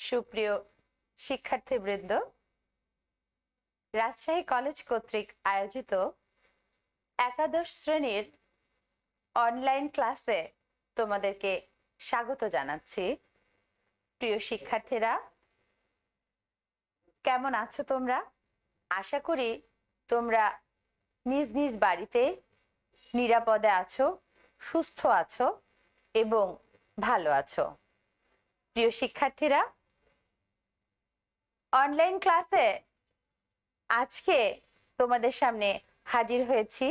সুপ্রিয় শিক্ষার্থীবৃন্দ, রাজশাহী কলেজ কর্তৃক আয়োজিত একাদশ শ্রেণীর অনলাইন ক্লাসে তোমাদেরকে স্বাগত জানাচ্ছি। প্রিয় শিক্ষার্থীরা, কেমন আছো তোমরা? আশা করি তোমরা নিজ নিজ বাড়িতে নিরাপদে আছো, সুস্থ আছো এবং ভালো আছো। প্রিয় শিক্ষার্থীরা, অনলাইন ক্লাসে আজকে তোমাদের সামনে হাজির হয়েছি।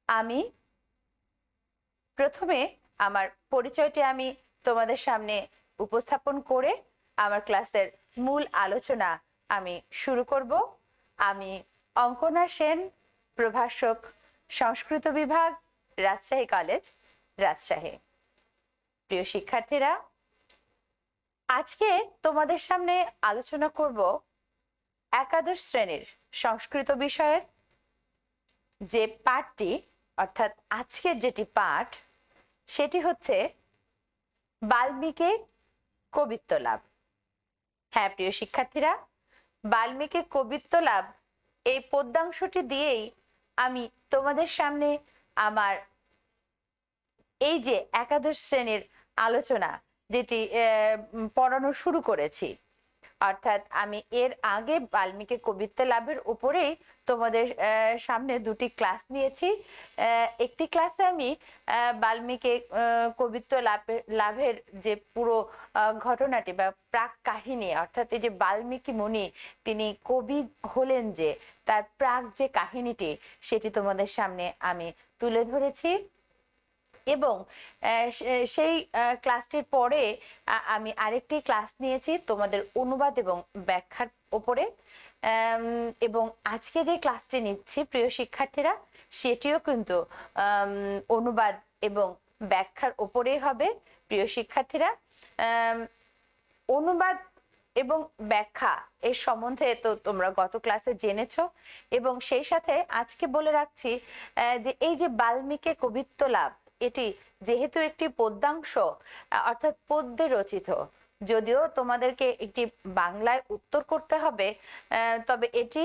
আমি প্রথমে আমার পরিচয়টি আমি তোমাদের সামনে উপস্থাপন করে আমার ক্লাসের মূল আলোচনা আমি শুরু করব। আমি অঙ্কনা সেন, প্রভাষক, সংস্কৃত বিভাগ, রাজশাহী কলেজ, রাজশাহী। প্রিয় শিক্ষার্থীরা, আজকে তোমাদের সামনে আলোচনা করব একাদশ শ্রেণীর সংস্কৃত বিষয়ের যে পাঠটি, অর্থাৎ আজকের যেটি পাঠ, সেটি হচ্ছে বাল্মীকি কবিত্ব লাভ। হ্যাঁ প্রিয় শিক্ষার্থীরা, বাল্মীকি কবিত্ব লাভ এই পদ্যাংশটি দিয়েই আমি তোমাদের সামনে আমার এই যে একাদশ শ্রেণীর আলোচনা যেটি পড়ানো শুরু করেছি, অর্থাৎ আমি এর আগে বাল্মীকি কবিত্ব লাভের উপরেই তোমাদের সামনে দুটি ক্লাস নিয়েছি। একটি ক্লাসে আমি বাল্মীকি কবিত্ব লাভের যে পুরো ঘটনাটি বা প্রাক কাহিনী, অর্থাৎ এই যে বাল্মীকি মুনি তিনি কবি হলেন, যে তার প্রাক যে কাহিনীটি সেটি তোমাদের সামনে আমি তুলে ধরেছি। এবং সেই ক্লাসটির পরে আমি আরেকটি ক্লাস নিয়েছি তোমাদের অনুবাদ এবং ব্যাখ্যার উপরে। এবং আজকে যে ক্লাসটি নিচ্ছি প্রিয় শিক্ষার্থীরা, সেটিও কিন্তু অনুবাদ এবং ব্যাখ্যার উপরেই হবে। প্রিয় শিক্ষার্থীরা, অনুবাদ এবং ব্যাখ্যা এর সম্বন্ধে তো তোমরা গত ক্লাসে জেনেছো, এবং সেই সাথে আজকে বলে রাখছি যে এই যে বাল্মীকি কবিত্ব লাভ, এটি যেহেতু একটি পদ্যাংশ, অর্থাৎ পদ্যে রচিত, যদিও তোমাদেরকে একটি বাংলায় উত্তর করতে হবে, তবে এটি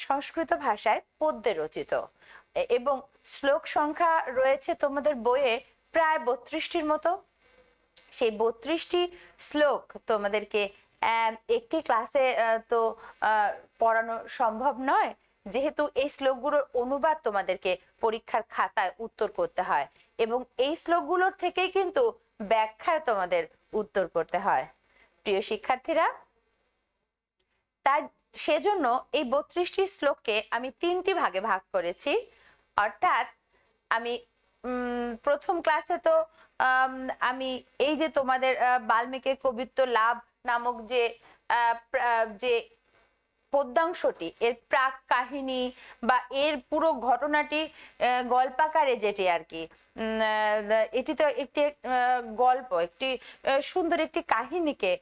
সংস্কৃত ভাষায় পদ্যে রচিত এবং শ্লোক সংখ্যা রয়েছে তোমাদের বইয়ে প্রায় 32টির মতো। সেই 32টি শ্লোক তোমাদেরকে একটি ক্লাসে তো পড়ানো সম্ভব নয়, যেহেতু এই শ্লোকগুলোর অনুবাদ তোমাদেরকে পরীক্ষার খাতায় উত্তর করতে হয় এবং এই শ্লোকগুলোর থেকেই কিন্তু ব্যাখ্যায় তোমাদের উত্তর করতে হয়। প্রিয় শিক্ষার্থীরা, তাই সেজন্য এই 32টি শ্লোককে আমি 3টি ভাগে ভাগ করেছি। অর্থাৎ আমি প্রথম ক্লাসে তো আমি এই যে তোমাদের বাল্মীকি কবিত্ব লাভ নামক যে যে পদ্যাংশটি, এর প্রাক কাহিনী বা এর পুরো ঘটনাটি গল্পাকারে যেটি আর কি, এটি তো একটি গল্প, একটি সুন্দর একটি কাহিনীকে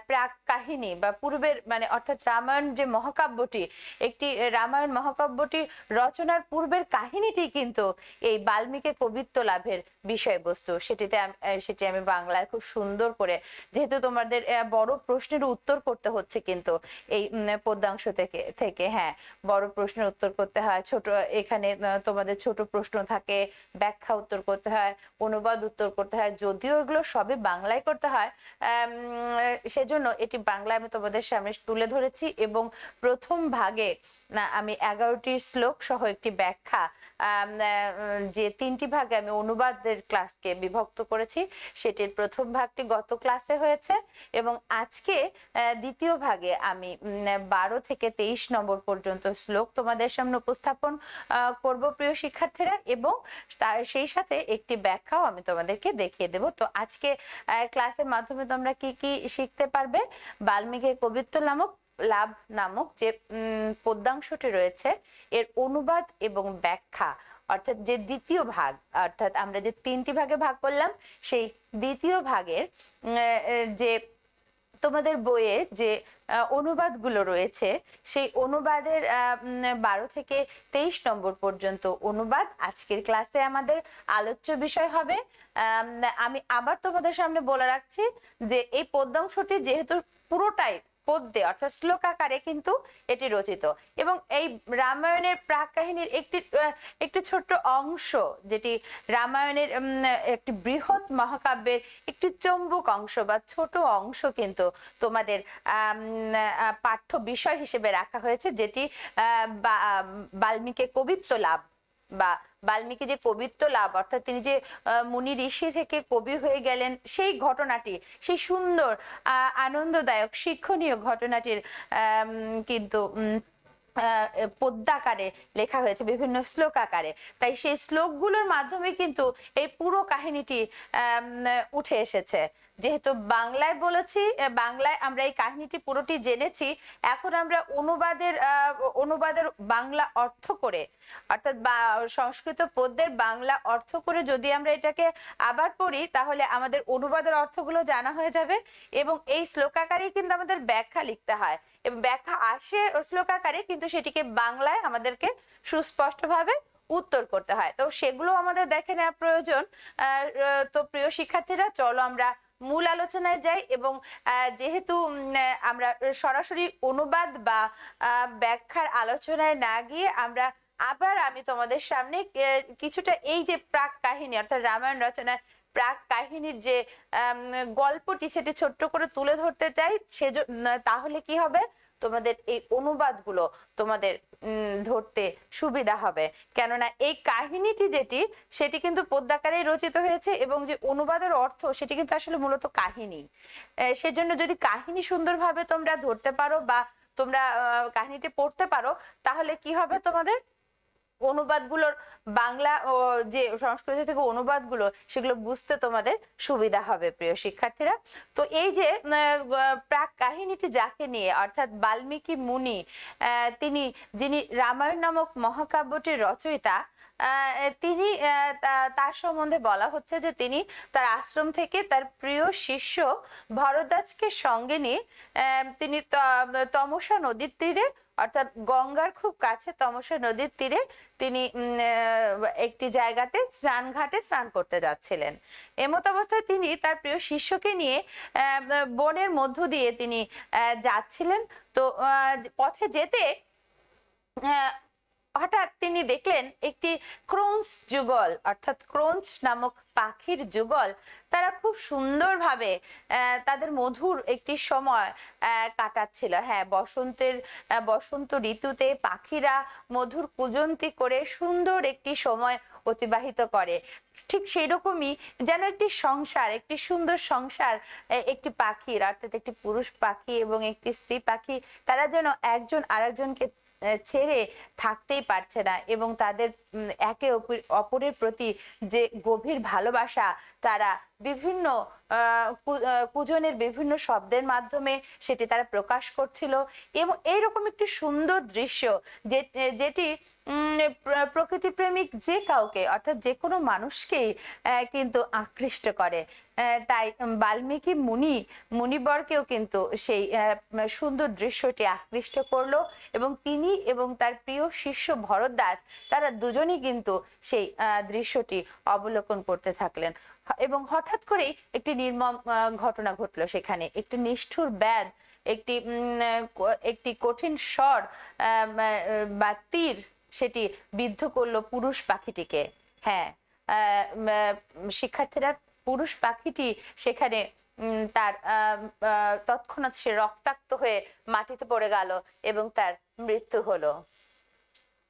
প্রাক কাহিনী বা পূর্বের, মানে অর্থাৎ রামায়ণ যে মহাকাব্যটি, একটি রামায়ণ মহাকাব্যটি রচনার পূর্বের কাহিনীটি কিন্তু এই বাল্মীকি কবিত্ব লাভের বিষয়বস্তু। সেটি আমি বাংলায় খুব সুন্দর করে, যেহেতু তোমাদের বড় প্রশ্নের উত্তর করতে হচ্ছে কিন্তু এই পদ্যাংশ থেকে হ্যাঁ, বড় প্রশ্নের উত্তর করতে হয়, ছোট এখানে তোমাদের ছোট প্রশ্ন থাকে, ব্যাখ্যা উত্তর করতে হয়, অনুবাদ উত্তর করতে হয়, যদিও এগুলো সবই বাংলায় করতে হয়। সেজন্য এটি বাংলায় আমি তোমাদের সামনে তুলে ধরেছি এবং প্রথম ভাগে আমি 11টি শ্লোক সহ একটি ব্যাখ্যা, যে 3টি ভাগে আমি অনুবাদের ক্লাসকে বিভক্ত করেছি, সেটির প্রথম ভাগটি গত ক্লাসে হয়েছে এবং আজকে দ্বিতীয় ভাগে আমি 12 থেকে 23 নম্বর পর্যন্ত শ্লোক তোমাদের সামনে উপস্থাপন করব প্রিয় শিক্ষার্থীরা, এবং তার সেই সাথে একটি ব্যাখ্যাও আমি তোমাদেরকে দেখিয়ে দেব। তো আজকে ক্লাসের মাধ্যমে তোমরা কি কি শিখতে পারবে? বাল্মীকি কবিত্ব লাভ নামক যে পদ্যাংশটি রয়েছে, এর অনুবাদ এবং ব্যাখ্যা, অর্থাৎ যে দ্বিতীয় ভাগ, অর্থাৎ আমরা যে 3টি ভাগে ভাগ করলাম, সেই দ্বিতীয় ভাগের যে তোমাদের বইয়ে যে অনুবাদগুলো রয়েছে সেই অনুবাদের 12 থেকে 23 নম্বর পর্যন্ত অনুবাদ আজকের ক্লাসে আমাদের আলোচ্য বিষয় হবে। আমি আবার তোমাদের সামনে বলে রাখছি যে এই পদ্যাংশটি যেহেতু পুরোটাই পদ্যে অর্থাৎ শ্লোক আকারে কিন্তু এটি রচিত, এবং এই রামায়ণের প্রাক কাহিনীর একটি ছোট্ট অংশ, যেটি রামায়ণের একটি বৃহৎ মহাকাব্যের একটি চম্বুক অংশ বা ছোট অংশ কিন্তু তোমাদের পাঠ্য বিষয় হিসেবে রাখা হয়েছে, যেটি বাল্মীকি কবিত্ব লাভ বা বাল্মীকি যে কবিত্ব লাভ অর্থাৎ তিনি যে মুনি ঋষি থেকে কবি হয়ে গেলেন সেই ঘটনাটি, সেই সুন্দর আনন্দদায়ক শিক্ষণীয় ঘটনাটির কিন্তু পদ্যাকারে লেখা হয়েছে, বিভিন্ন শ্লোক আকারে। তাই সেই শ্লোকগুলোর মাধ্যমে কিন্তু এই পুরো কাহিনীটি উঠে এসেছে। যেহেতু বাংলায় বলেছি, বাংলায় আমরা এই কাহিনীটি পুরোটি জেনেছি, এখন আমরা অনুবাদের বাংলা অর্থ করে, অর্থাৎ সংস্কৃত পদ্যের বাংলা অর্থ করে যদি আমরা এটাকে আবার পড়ি, তাহলে আমাদের অনুবাদের অর্থগুলো জানা হয়ে যাবে, এবং এই শ্লোকাকারেই কিন্তু আমাদের ব্যাখ্যা লিখতে হয়, এবং ব্যাখ্যা আসে শ্লোকাকারে, কিন্তু সেটিকে বাংলায় আমাদেরকে সুস্পষ্টভাবে উত্তর করতে হয়। তো সেগুলো আমাদের দেখে নেওয়া প্রয়োজন। তো প্রিয় শিক্ষার্থীরা, চলো আমরা মূল আলোচনায় যাই, এবং যেহেতু আমরা সরাসরি অনুবাদ বা ব্যাখ্যার আলোচনায় না গিয়ে আমরা আমি তোমাদের সামনে কিছুটা এই যে প্রাক কাহিনী অর্থাৎ রামায়ণ রচনার প্রাক কাহিনীর যে গল্পটি সেটি ছোট্ট করে তুলে ধরতে চাই। তাহলে কি হবে, তোমাদের এই অনুবাদগুলো তোমাদের ধরতে সুবিধা হবে, কেননা এই কাহিনীটি সেটি কিন্তু পদ্যাকারে রচিত হয়েছে, এবং যে অনুবাদের অর্থ সেটি কিন্তু আসলে মূলত কাহিনী। সেজন্য যদি কাহিনী সুন্দরভাবে তোমরা ধরতে পারো বা তোমরা কাহিনীটি পড়তে পারো, তাহলে কি হবে, তোমাদের অনুবাদগুলোর বাংলা ও যে সংস্কৃত থেকে অনুবাদগুলো সেগুলো বুঝতে তোমাদের সুবিধা হবে। প্রিয় শিক্ষার্থীরা, তো এই যে প্রাক কাহিনীটি যাকে নিয়ে, অর্থাৎ বাল্মীকি মুনি, যিনি রামায়ণ নামক মহাকাব্যটির রচয়িতা, তিনি তার সম্বন্ধে বলা হচ্ছে যে তিনি তার আশ্রম থেকে তার প্রিয় শিষ্য ভরদ্বাজকে সঙ্গে নিয়ে তিনি তমসা নদীর তীরে, অর্থাৎ গঙ্গার খুব কাছে তমসা নদীর তীরে তিনি একটি জায়গাতে ঘাটে স্নান করতে যাচ্ছিলেন। এমত অবস্থায় তিনি তার প্রিয় শিষ্যকে নিয়ে বনের মধ্য দিয়ে তিনি যাচ্ছিলেন। তো পথে যেতে হঠাৎ তিনি দেখলেন একটি ক্রোঞ্চ যুগল, অর্থাৎ ক্রোঞ্চ নামক পাখির যুগল, তারা খুব সুন্দরভাবে তাদের মধুর একটি সময় কাটাচ্ছিল। হ্যাঁ, বসন্ত ঋতুতে পাখিরা মধুর কুজন্তি করে সুন্দর একটি সময় অতিবাহিত করে। ঠিক সেই রকমই যেন একটি সুন্দর সংসার একটি পাখির, অর্থাৎ একটি পুরুষ পাখি এবং একটি স্ত্রী পাখি, তারা যেন একজন আরেকজনকে ছেড়ে থাকতেই পারছে না, এবং তাদের একে অপরের প্রতি যে গভীর ভালোবাসা তারা বিভিন্ন কুজনের বিভিন্ন শব্দের মাধ্যমে সেটি তারা প্রকাশ করছিল। এবং এইরকম একটি সুন্দর দৃশ্য যেটি প্রকৃতি প্রেমিক যে কাউকে, অর্থাৎ যে কোনো মানুষকেই কিন্তু আকৃষ্ট করে। তাই বাল্মীকি মুনিবরকেও কিন্তু সেই সুন্দর দৃশ্যটি আকৃষ্ট করলো, এবং তিনি এবং তার প্রিয় শিষ্য ভরদ্বাজ তারা দুজনেই কিন্তু সেই দৃশ্যটি অবলোকন করতে থাকলেন। এবং হঠাৎ করেই একটি নির্মম ঘটনা ঘটলো সেখানে। একটি নিষ্ঠুর ব্যাধ, একটি কঠিন স্বর বা তীর সেটি বিদ্ধ করলো পুরুষ পাখিটিকে। হ্যাঁ শিক্ষার্থীরা, পুরুষ পাখিটি সেখানে তার তৎক্ষণাৎ সে রক্তাক্ত হয়ে মাটিতে পড়ে গেল এবং তার মৃত্যু হলো।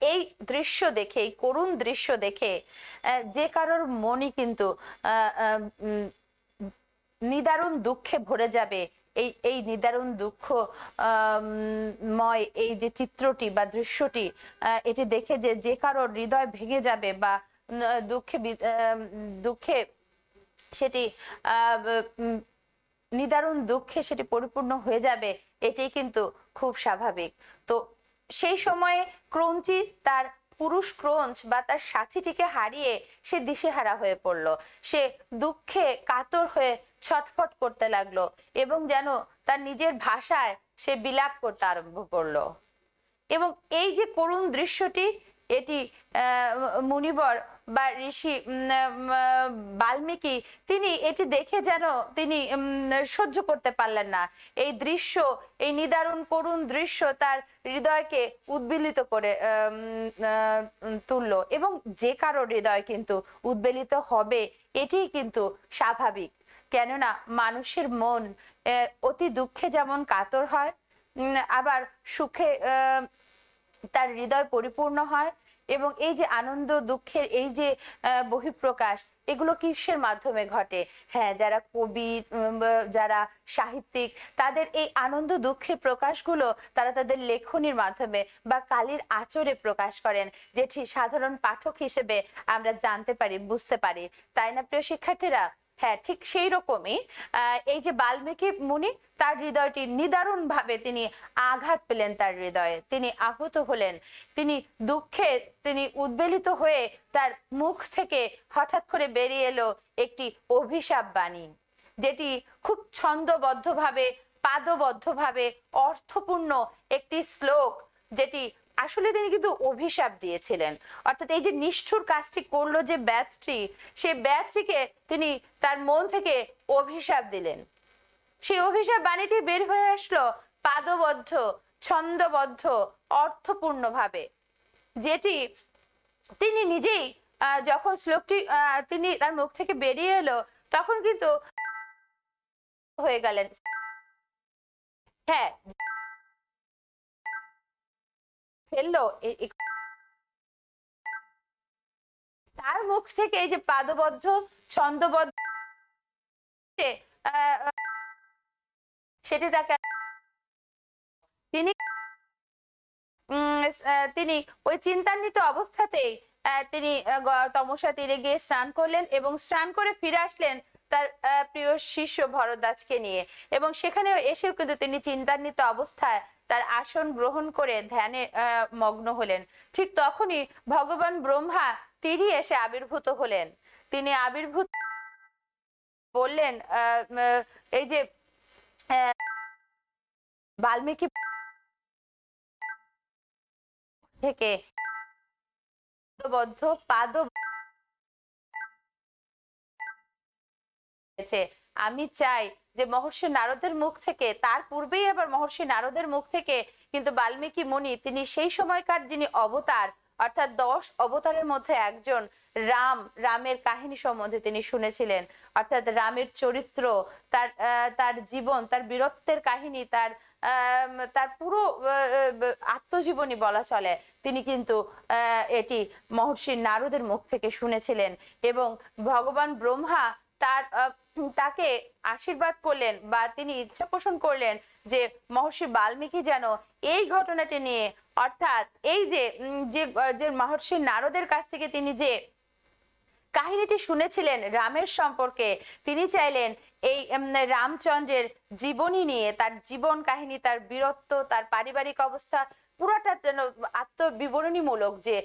এই দৃশ্য দেখে, এই করুণ দৃশ্য দেখে যে কারোর মনই কিন্তু নিদারুণ দুঃখে ভরে যাবে। এই নিদারুণ দুঃখ ময় এই যে চিত্রটি বা দৃশ্যটি, এটি দেখে যে কারোর হৃদয় ভেঙে যাবে বা দুঃখে সেটি নিদারুণ দুঃখে সেটি পরিপূর্ণ হয়ে যাবে, এটাই কিন্তু খুব স্বাভাবিক। তো সেই সময়ে ক্রঞ্চি তার পুরুষ ক্রোঞ্চ বা তার সাথীটিকে হারিয়ে সে দিশেহারা হয়ে পড়লো। সে দুঃখে কাতর হয়ে ছটফট করতে লাগলো এবং যেন তার নিজের ভাষায় সে বিলাপ করতে আরম্ভ করলো। এবং এই যে করুণ দৃশ্যটি, এটি মুনিবর বা ঋষি বাল্মীকি তিনি এটি দেখে যেন তিনি সহ্য করতে পারলেন না। এই দৃশ্য, এই নিদারুণ করুণ দৃশ্য তার হৃদয়কে উদ্বেলিত করে তুললো। এবং যে কারো হৃদয় কিন্তু উদ্বেলিত হবে, এটি কিন্তু স্বাভাবিক। কেননা মানুষের মন অতি দুঃখে যেমন কাতর হয়, আবার সুখে তার হৃদয় পরিপূর্ণ হয়। এবং এই যে আনন্দ দুঃখের এই যে বহিঃপ্রকাশ, এগুলো কিসের মাধ্যমে ঘটে? হ্যাঁ, যারা কবি, যারা সাহিত্যিক, তাদের এই আনন্দ দুঃখের প্রকাশগুলো তারা তাদের লেখনীর মাধ্যমে বা কালির আঁচড়ে প্রকাশ করেন, যেটি সাধারণ পাঠক হিসেবে আমরা জানতে পারি, বুঝতে পারি। তাই না প্রিয় শিক্ষার্থীরা? হ্যাঁ, ঠিক সেই রকমই এই যে বাল্মীকি মুনি, তার হৃদয়টি নিদারুণ ভাবে তিনি আঘাত পেলেন, তার হৃদয়ে তিনি আহত হলেন। তিনি দুঃখে তিনি উদ্বেলিত হয়ে তার মুখ থেকে হঠাৎ করে বেরিয়ে এলো একটি অভিশাপ বাণী, যেটি খুব ছন্দবদ্ধভাবে, পাদবদ্ধভাবে অর্থপূর্ণ একটি শ্লোক, যেটি আসলে তিনি কিন্তু অভিশাপ দিয়েছিলেন। অর্থাৎ এই যে নিষ্ঠুর কাজটি করলো যে ব্যাধটি, সেই ব্যাধটিকে তিনি তার মন থেকে অভিশাপ দিলেন। সেই অভিশাপ বাণীটি বের হয়ে আসলো পাদবদ্ধ, ছন্দবদ্ধ, অর্থপূর্ণ ভাবে, যেটি তিনি নিজেই যখন শ্লোকটি তিনি তার মুখ থেকে বেরিয়ে এলো, তখন কিন্তু হয়ে গেলেন। হ্যাঁ, ফেললো তার মুখ থেকে এই যে পাদবদ্ধ, ছন্দবদ্ধ, সেটি তাকে তিনি তিনি ওই চিন্তান্বিত অবস্থাতেই তিনি তমসা তীরে গিয়ে স্নান করলেন এবং স্নান করে ফিরে আসলেন তার প্রিয় শিষ্য ভরদ্বাজকে নিয়ে। এবং সেখানে এসেও কিন্তু তিনি চিন্তান্বিত অবস্থায় তার আসন গ্রহণ করে ধ্যানে মগ্ন হলেন। ঠিক তখনই ভগবান ব্রহ্মা তিনি এসে আবির্ভূত হলেন। তিনি আবির্ভূত বললেন এই যে বাল্মীকি থেকে পাদ, আমি চাই যে মহর্ষি নারদের মুখ থেকে, তার পূর্বেই আবার মহর্ষি নারদের মুখ থেকে কিন্তু বাল্মীকি মুনি তিনি সেই সময়কার যিনি অবতার, অর্থাৎ 10 অবতারের মধ্যে একজন রামের কাহিনী সম্বন্ধে তিনি শুনেছিলেন। অর্থাৎ রামের চরিত্র, তার জীবন, তার বীরত্বের কাহিনী, তার পুরো আত্মজীবনী বলা চলে, তিনি কিন্তু এটি মহর্ষি নারদের মুখ থেকে শুনেছিলেন। এবং ভগবান ব্রহ্মা তাকে আশীর্বাদ করলেন বা তিনি ইচ্ছা পোষণ করলেন যে মহর্ষি বাল্মীকি যেন এই ঘটনাটি নিয়ে, অর্থাৎ এই যে মহর্ষি নারদের কাছ থেকে তিনি যে কাহিনীটি শুনেছিলেন রামের সম্পর্কে, তিনি চাইলেন এই রামচন্দ্রের জীবনী নিয়ে, তার জীবন কাহিনী, তার বীরত্ব, তার পারিবারিক অবস্থা, পুরোটা যেন আত্মবিবরণীমূলক যে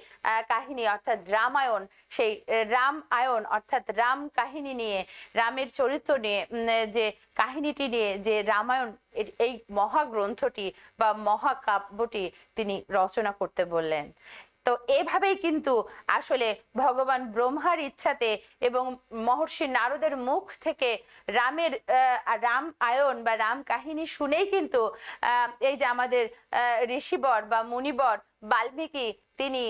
কাহিনী, অর্থাৎ রামায়ণ, সেই রামায়ণ অর্থাৎ রাম কাহিনী নিয়ে, রামের চরিত্র নিয়ে যে কাহিনীটি নিয়ে যে রামায়ণ, এই মহাগ্রন্থটি বা মহাকাব্যটি তিনি রচনা করতে বললেন। তো এভাবেই কিন্তু আসলে ভগবান ব্রহ্মার ইচ্ছাতে এবং মহর্ষি নারদের মুখ থেকে রাম আয়ন বা রাম কাহিনী শুনেই কিন্তু এই যে আমাদের ঋষিবর বা মুনিবর বাল্মীকি তিনি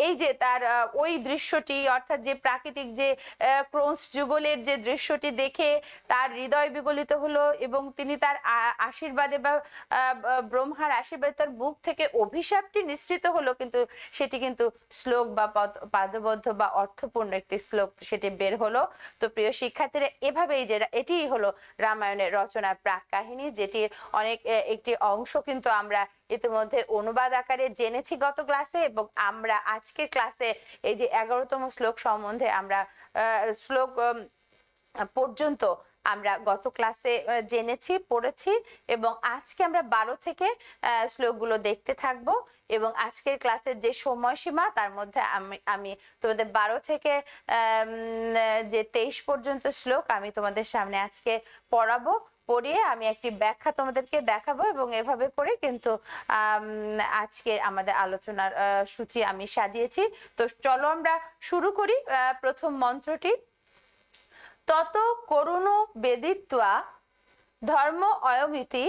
এই যে তার ওই দৃশ্যটি, অর্থাৎ যে প্রাকৃতিক যে ক্রোঞ্চ যুগলের যে দৃশ্যটি দেখে তার হৃদয় বিগলিত হলো এবং তিনি তার আশীর্বাদে বা ব্রহ্মার আশীর্বাদে তার মুখ থেকে অভিশাপটি নিঃসৃত হলো, কিন্তু সেটি কিন্তু শ্লোক বা পাদবদ্ধ বা অর্থপূর্ণ একটি শ্লোক সেটি বের হলো। তো প্রিয় শিক্ষার্থীরা, এভাবেই যে এটিই হলো রামায়ণের রচনার প্রাক কাহিনী, যেটির অনেক একটি অংশ কিন্তু আমরা ইতিমধ্যে অনুবাদ আকারে জেনেছি গত ক্লাসে, এবং আমরা আজকের ক্লাসে এই যে 11তম শ্লোক সম্বন্ধে আমরা শ্লোক পর্যন্ত আমরা গত ক্লাসে জেনেছি, পড়েছি, এবং আজকে আমরা 12 থেকে শ্লোকগুলো দেখতে থাকব। এবং আজকের ক্লাসের যে সময়সীমা তার মধ্যে আমি তোমাদের 12 থেকে যে 23 পর্যন্ত শ্লোক আমি তোমাদের সামনে আজকে পড়াবো। পড়িয়ে আমি একটি ব্যাখ্যা তোমাদেরকে দেখাবো, এবং এভাবে করে কিন্তু আজকে আমাদের আলোচনার সূচি আমি সাজিয়েছি। তো চলো আমরা শুরু করি প্রথম মন্ত্রটি। তত করুণ বেদিত্বা ধর্ম অয়মিতি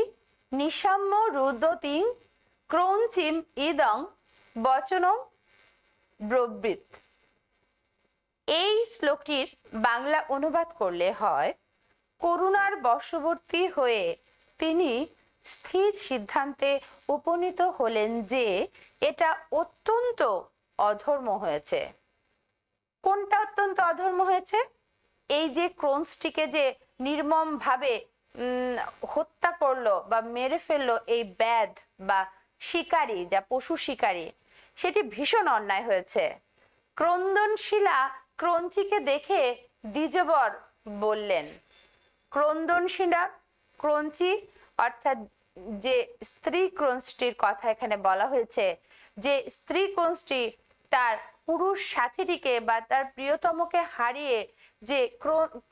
নিসাম্য রুদতি ক্রৌঞ্চিম ইদং বচনম ব্রবৃত। এই শ্লোকটির বাংলা অনুবাদ করলে হয়, করুণার বশবর্তী হয়ে তিনি স্থির সিদ্ধান্তে উপনীত হলেন যে এটা অত্যন্ত অধর্ম হয়েছে। কোনটা অত্যন্ত অধর্ম হয়েছে? এই যে ক্রোন্সটিকে যে নির্মম ভাবে হত্যা করলো বা মেরে ফেললো এই ব্যাধ বা শিকারী, যা পশু শিকারী, সেটি ভীষণ অন্যায় হয়েছে। ক্রন্দনশীলা ক্রঞ্চিকে দেখে দ্বিজবর বললেন, ক্রন্দনশীলা ক্রঞ্চি অর্থাৎ যে স্ত্রী ক্রঞ্চটির কথা এখানে বলা হয়েছে, যে স্ত্রী ক্রঞ্চটি তার পুরুষ সাথীটিকে বা তার প্রিয়তমকে হারিয়ে যে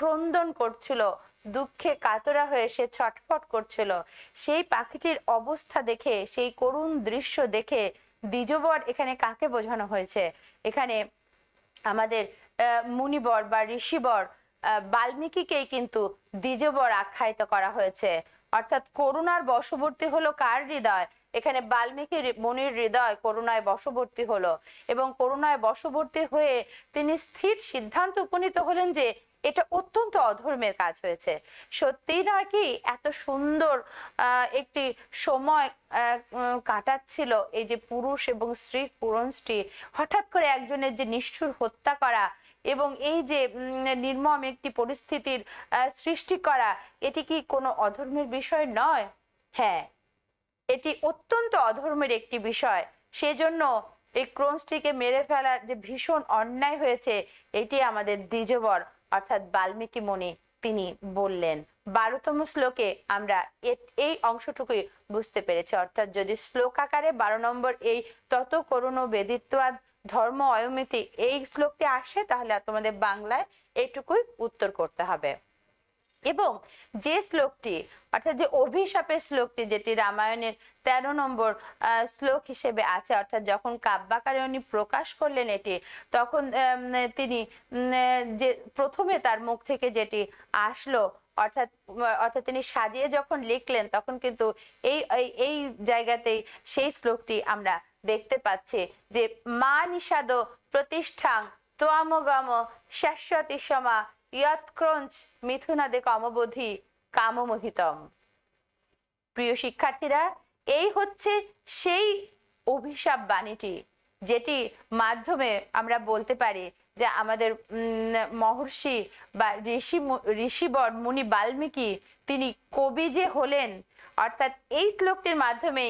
ক্রন্দন করছিল, দুঃখে কাতরা হয়ে সে ছটফট করছিল, সেই পাখিটির অবস্থা দেখে, সেই করুণ দৃশ্য দেখে দ্বিজবর এখানে কাকে বোঝানো হয়েছে? এখানে আমাদের মুনিবর বা ঋষিবর বাল্মীকিকেই কিন্তু দ্বিজবর আখ্যায়িত করা হয়েছে। অর্থাৎ করুণার বশবর্তী হলো কার হৃদয়? এখানে বাল্মীকি মুনির হৃদয় করুণায় বশবর্তী হলো, এবং করুণায় বশবর্তী হয়ে তিনি স্থির সিদ্ধান্ত উপনীত হলেন যে এটা অত্যন্ত অধর্মের কাজ হয়েছে। সত্যি নয় কি? এত সুন্দর একটি সময় কাটাচ্ছিল এই যে পুরুষ এবং স্ত্রী ক্রোন্সটি, হঠাৎ করে একজনের যে নিষ্ঠুর হত্যা করা এবং এই যে নির্মম একটি পরিস্থিতির সৃষ্টি করা, এটি কি কোনো অধর্মের বিষয় নয়? হ্যাঁ, এটি অত্যন্ত অধর্মের একটি বিষয়। সেজন্য এই ক্রোন্সটিকে মেরে ফেলার যে ভীষণ অন্যায় হয়েছে, এটি আমাদের দ্বিজবর অর্থাৎ বাল্মীকি মুনি তিনি বললেন। 12তম শ্লোকে আমরা এই অংশটুকুই বুঝতে পেরেছি। অর্থাৎ যদি শ্লোক আকারে 12 নম্বর এই তত করুণ বেদিত্বাদ ধর্ম অয়মিতি এই শ্লোকটি আসে, তাহলে তোমাদের বাংলায় এইটুকুই উত্তর করতে হবে। এবং যে শ্লোকটি অর্থাৎ যে অভিশাপের শ্লোকটি, যেটি রামায়ণের 13 নম্বর শ্লোক হিসেবে আছে, অর্থাৎ যখন কাব্যাকারে উনি প্রকাশ করলেন এটি, তখন তিনি যে প্রথমে তার মুখ থেকে যেটি আসলো, অর্থাৎ তিনি সাজিয়ে যখন লিখলেন, তখন কিন্তু এই জায়গাতেই সেই শ্লোকটি আমরা দেখতে পাচ্ছি যে মা নিষাদ প্রতিষ্ঠাং ত্বমগম শাশ্বতী সমা ইয়ৎক্রঞ্চ মিথুনাদে কমবোধি কামমোহিতম। প্রিয় শিক্ষার্থীরা, এই হচ্ছে সেই অভিশাপ বাণীটি, যেটি মাধ্যমে আমরা বলতে পারি যে আমাদের মহর্ষি বা ঋষিবর মুনি বাল্মীকি তিনি কবি যে হলেন, অর্থাৎ এই শ্লোকটির মাধ্যমে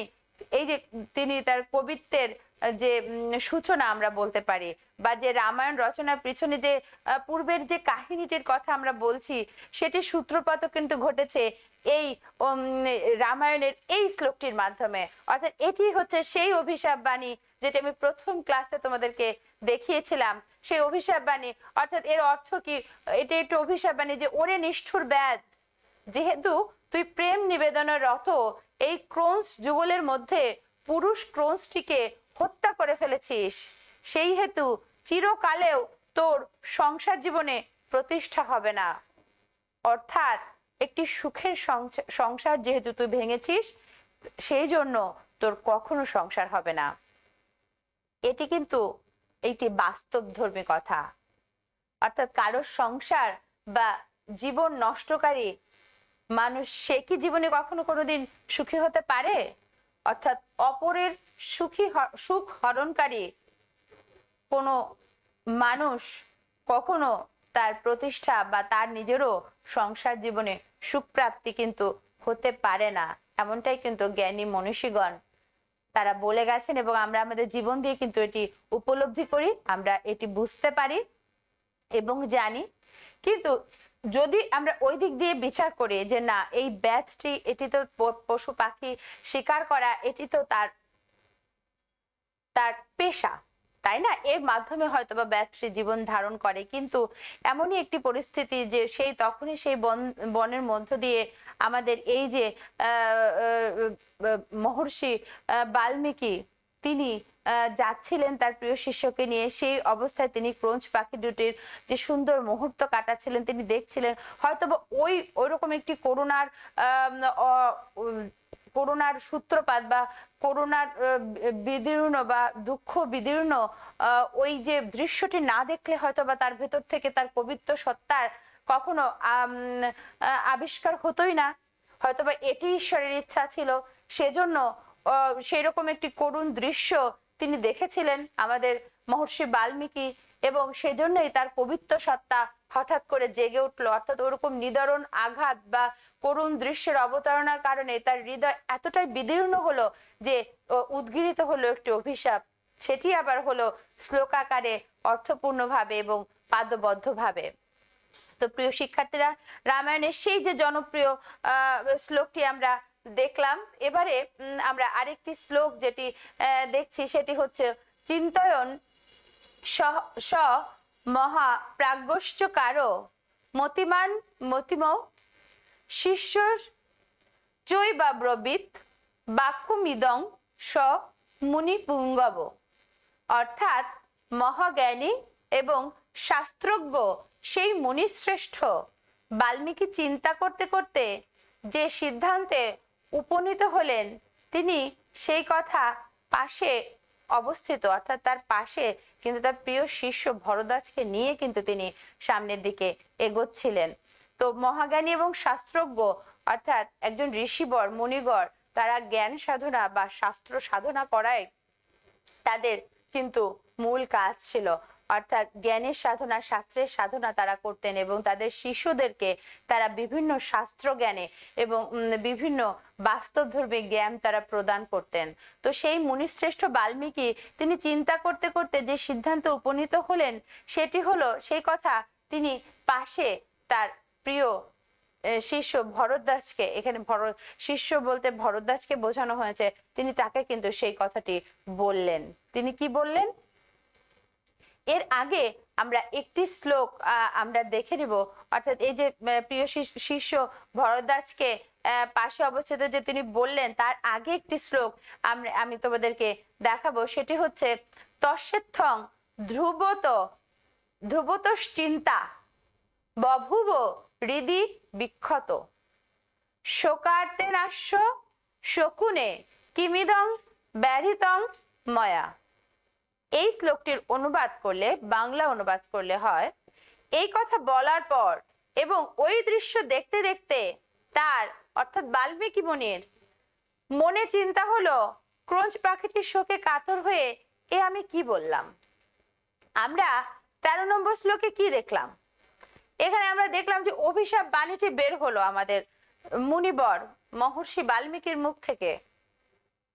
এই যে তিনি তার কবিত্বের যে সূচনা আমরা বলতে পারি, বা যে রামায়ণ রচনার পিছনে যে পূর্বের যে কাহিনীটির কথা আমরা বলছি, সেটির সূত্রপাত কিন্তু ঘটেছে এই রামায়ণের এই শ্লোকটির মাধ্যমে। অর্থাৎ এটি হচ্ছে সেই অভিশাপ বাণী যেটা আমি প্রথম ক্লাসে তোমাদেরকে দেখিয়েছিলাম, সেই অভিশাপ বাণী। অর্থাৎ এর অর্থ কি? এটা একটু অভিশাপ বাণী যে ওরে নিষ্ঠুর ব্যাধ, যেহেতু তুই প্রেম নিবেদনের রত এই ক্রোন্স যুগলের মধ্যে পুরুষ ক্রোন্সটিকে হত্যা করে ফেলেছিস, সেই হেতু চিরকালেও তোর সংসার জীবনে প্রতিষ্ঠা হবে না। অর্থাৎ একটি সুখের সংসার যেহেতু তুই ভেঙেছিস, সেই জন্য তোর কখনো সংসার হবে না। এটি কিন্তু একটি বাস্তব ধর্মী কথা। অর্থাৎ কারোর সংসার বা জীবন নষ্টকারী মানুষ, সে কি জীবনে কখনো কোনোদিন সুখী হতে পারে? অর্থাৎ অপরের সুখ হরণকারী কোনো মানুষ কখনো তার প্রতিষ্ঠা বা তার নিজেরও সংসার জীবনে সুখ প্রাপ্তি কিন্তু হতে পারে না। এমনটাই কিন্তু জ্ঞানী মনীষীগণ তারা বলে গেছেন, এবং আমরা আমাদের জীবন দিয়ে কিন্তু এটি উপলব্ধি করি, আমরা এটি বুঝতে পারি এবং জানি। কিন্তু যদি আমরা ওই দিক দিয়ে বিচার করি যে না, এই ব্যাধটি, এটি তো পশু পাখি শিকার করা, এটি তো তার তার পেশা, তাই না? এর মাধ্যমে হয়তো বা ব্যাধটি জীবন ধারণ করে, কিন্তু এমনই একটি পরিস্থিতি যে সেই তখনই সেই বনের মধ্য দিয়ে আমাদের এই যে মহর্ষি বাল্মীকি, তিনি যাচ্ছিলেন তার প্রিয় শিষ্যকে নিয়ে। সেই অবস্থায় তিনি ক্রোঞ্চ পাখি দুটির যে সুন্দর মুহূর্ত কাটাচ্ছিলেন তিনি দেখছিলেন। হয়তোবা ওইরকম একটি করুণার সূত্রপাত বা করুণার বিদীর্ণ বা দুঃখ বিদীর্ণ ওই যে দৃশ্যটি না দেখলে হয়তো বা তার ভেতর থেকে তার পবিত্র সত্তার কখনো আবিষ্কার হতোই না। হয়তোবা এটি ঈশ্বরের ইচ্ছা ছিল, সেজন্য সেই রকম একটি করুণ দৃশ্য তিনি দেখেছিলেন আমাদের মহর্ষি বাল্মীকি, এবং সেজন্যই তার পবিত্র সত্তা হঠাৎ করে জেগে উঠলো। অর্থাৎ ওরকম নিদারুণ আঘাত বা করুণ দৃশ্যের অবতারণার কারণে তার হৃদয় এতটাই বিদীর্ণ হলো যে উদ্গীরিত হলো একটি অভিশাপ। সেটি আবার হলো শ্লোকাকারে, অর্থপূর্ণ ভাবে এবং পাদবদ্ধ ভাবে। তো প্রিয় শিক্ষার্থীরা, রামায়ণের সেই যে জনপ্রিয় শ্লোকটি আমরা দেখলাম, এবারে আমরা আরেকটি শ্লোক যেটি দেখছি সেটি হচ্ছে চিন্তয়ন স মহা প্রাজ্ঞশ্চকারো মতিমান মতিম শিষ্য চৈবাব্রবীত বাক্যমিদং স মুনিপুঙ্গব। অর্থাৎ মহাজ্ঞানী এবং শাস্ত্রজ্ঞ সেই মুনিশ্রেষ্ঠ বাল্মীকি চিন্তা করতে করতে যে সিদ্ধান্তে উপনীত হলেন, তিনি সেই কথা পাশে অবস্থিত, অর্থাৎ তার পাশে কিন্তু তার প্রিয় শিষ্য ভরদ্বাজকে নিয়ে কিন্তু তিনি সামনের দিকে এগোচ্ছিলেন। তো মহাজ্ঞানী এবং শাস্ত্রজ্ঞ অর্থাৎ একজন ঋষিবর মুনিগর, তারা জ্ঞান সাধনা বা শাস্ত্র সাধনা করায় তাদের কিন্তু মূল কাজ ছিল। অর্থাৎ জ্ঞানের সাধনা, শাস্ত্রের সাধনা তারা করতেন এবং তাদের শিশুদেরকে তারা বিভিন্ন শাস্ত্র জ্ঞানে এবং বিভিন্ন বাস্তবধর্মী জ্ঞান তারা প্রদান করতেন। তো সেই মুনিশ্রেষ্ঠ বাল্মীকি তিনি চিন্তা করতে করতে যে সিদ্ধান্তে উপনীত হলেন, সেটি হলো সেই কথা তিনি পাশে তার প্রিয় শিষ্য ভরদ্বাজকে, এখানে শিষ্য বলতে ভরদ্বাজকে বোঝানো হয়েছে, তিনি তাকে কিন্তু সেই কথাটি বললেন। তিনি কি বললেন? এর আগে আমরা একটি শ্লোক আমরা দেখে নিব। অর্থাৎ এই যে প্রিয় শিষ্য ভরদ্বাজকে পাশে অবস্থিত যে তিনি বললেন, তার আগে একটি শ্লোক আমি তোমাদেরকে দেখাবো। সেটি হচ্ছে তস্যেত্থং ধ্রুবতশ্চিন্তা বভুব হৃদি বিক্ষত শোকার্তেনাস্য শকুনে কিমিদং ব্যাহৃতং ময়া। এই শ্লোকটির অনুবাদ করলে, বাংলা অনুবাদ করলে হয়, এই কথা বলার পর এবং ওই দৃশ্য দেখতে দেখতে তার অর্থাৎ বাল্মীকি মুনির মনে চিন্তা হলো, ক্রোঞ্চ পাখিটির শোকে কাতর হয়ে এ আমি কি বললাম। আমরা 13 নম্বর শ্লোকে কি দেখলাম? এখানে আমরা দেখলাম যে অভিশাপ বাণীটি বের হলো আমাদের মুনিবর মহর্ষি বাল্মীকির মুখ থেকে,